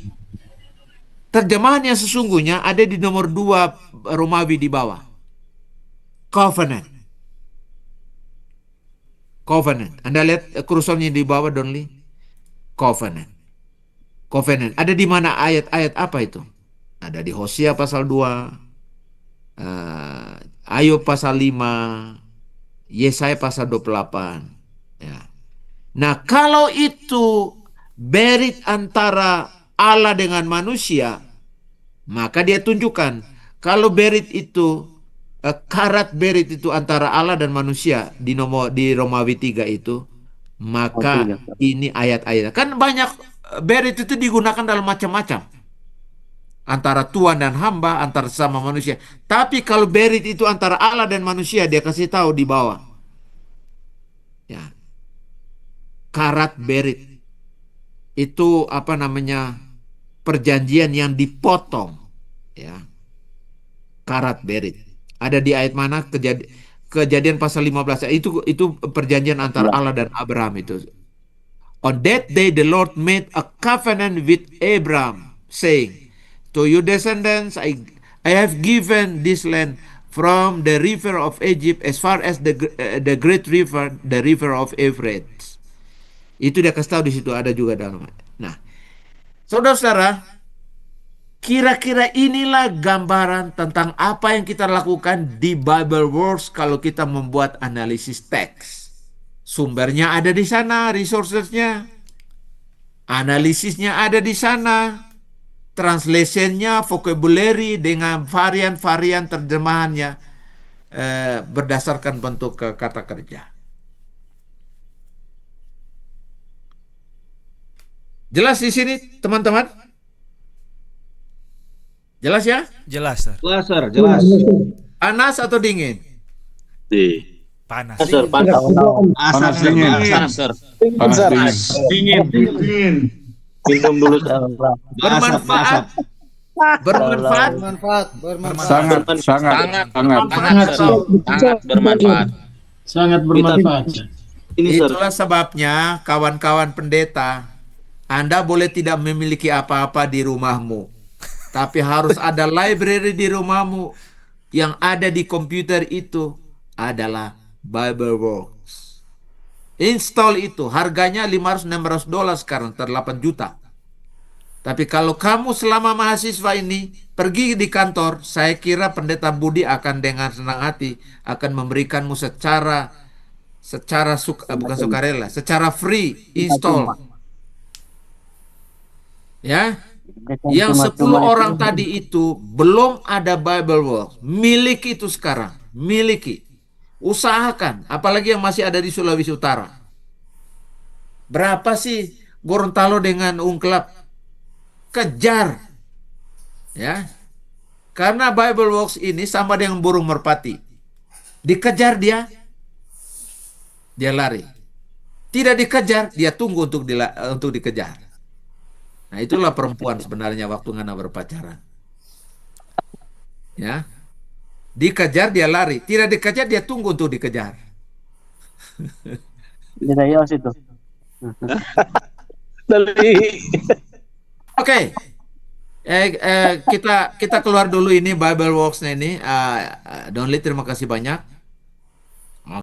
terjemahan yang sesungguhnya ada di nomor 2 Romawi di bawah. Covenant. Anda lihat kursornya di bawah, Donly. Covenant. Ada di mana ayat-ayat apa itu? Ada di Hosea pasal 2, Ayub pasal 5, Yesaya pasal 28. Ya. Nah, kalau itu berit antara Allah dengan manusia, maka dia tunjukkan kalau berit itu karat berit itu antara Allah dan manusia di Romawi 3 itu Maka ini ayat-ayat. Kan banyak berit itu digunakan dalam macam-macam. Antara Tuhan dan hamba, antara sama manusia. Tapi kalau berit itu antara Allah dan manusia, dia kasih tahu di bawah. Ya. Karat berit. Itu apa namanya? Perjanjian yang dipotong. Ya. Karat berit. Ada di ayat mana? Kejadian pasal 15. Itu perjanjian antara Allah dan Abraham itu. On that day the Lord made a covenant with Abraham, saying, to your descendants I have given this land from the river of Egypt as far as the great river, the river of Euphrates. Itu dia kasih tahu di situ, ada juga dalam. Nah, saudara-saudara, kira-kira inilah gambaran tentang apa yang kita lakukan di Bible Works kalau kita membuat analisis teks. Sumbernya ada di sana, resourcesnya, analisisnya ada di sana, translationnya, vocabulary dengan varian-varian terjemahannya berdasarkan bentuk kata kerja. Jelas di sini, teman-teman? Jelas ya? Jelas, Sir. Jelas, Sir. Jelas. Panas atau dingin? Panas. Sir, panas. Asap, Sir. dingin. Asap, Sir. Panas dingin. Dingin. Minum dulu. Bermanfaat. Bermanfaat. Sangat bermanfaat. sangat bermanfaat. Ini, Sir. Itulah sebabnya kawan-kawan pendeta, Anda boleh tidak memiliki apa-apa di rumahmu, tapi harus ada library di rumahmu. Yang ada di komputer itu adalah Bible Works. Install itu, harganya $500-600 sekarang, 8 juta. Tapi kalau kamu selama mahasiswa ini pergi di kantor, saya kira pendeta Budi akan dengan senang hati akan memberikanmu secara bukan sukarela, secara free install. Ya, yang 10 orang tadi itu belum ada Bible Works. Miliki itu sekarang, miliki. Usahakan, apalagi yang masih ada di Sulawesi Utara. Berapa sih Gorontalo dengan Ungklap? Kejar. Ya. Karena Bible Works ini sama dengan burung merpati. Dikejar dia lari. Tidak dikejar, dia tunggu untuk dikejar. Nah, itulah perempuan sebenarnya waktu ngana berpacaran. Ya. Dikejar dia lari, tidak dikejar dia tunggu untuk dikejar. Beda Yos itu. Oke. Kita keluar dulu ini Bible Works-nya ini. Donli, terima kasih banyak.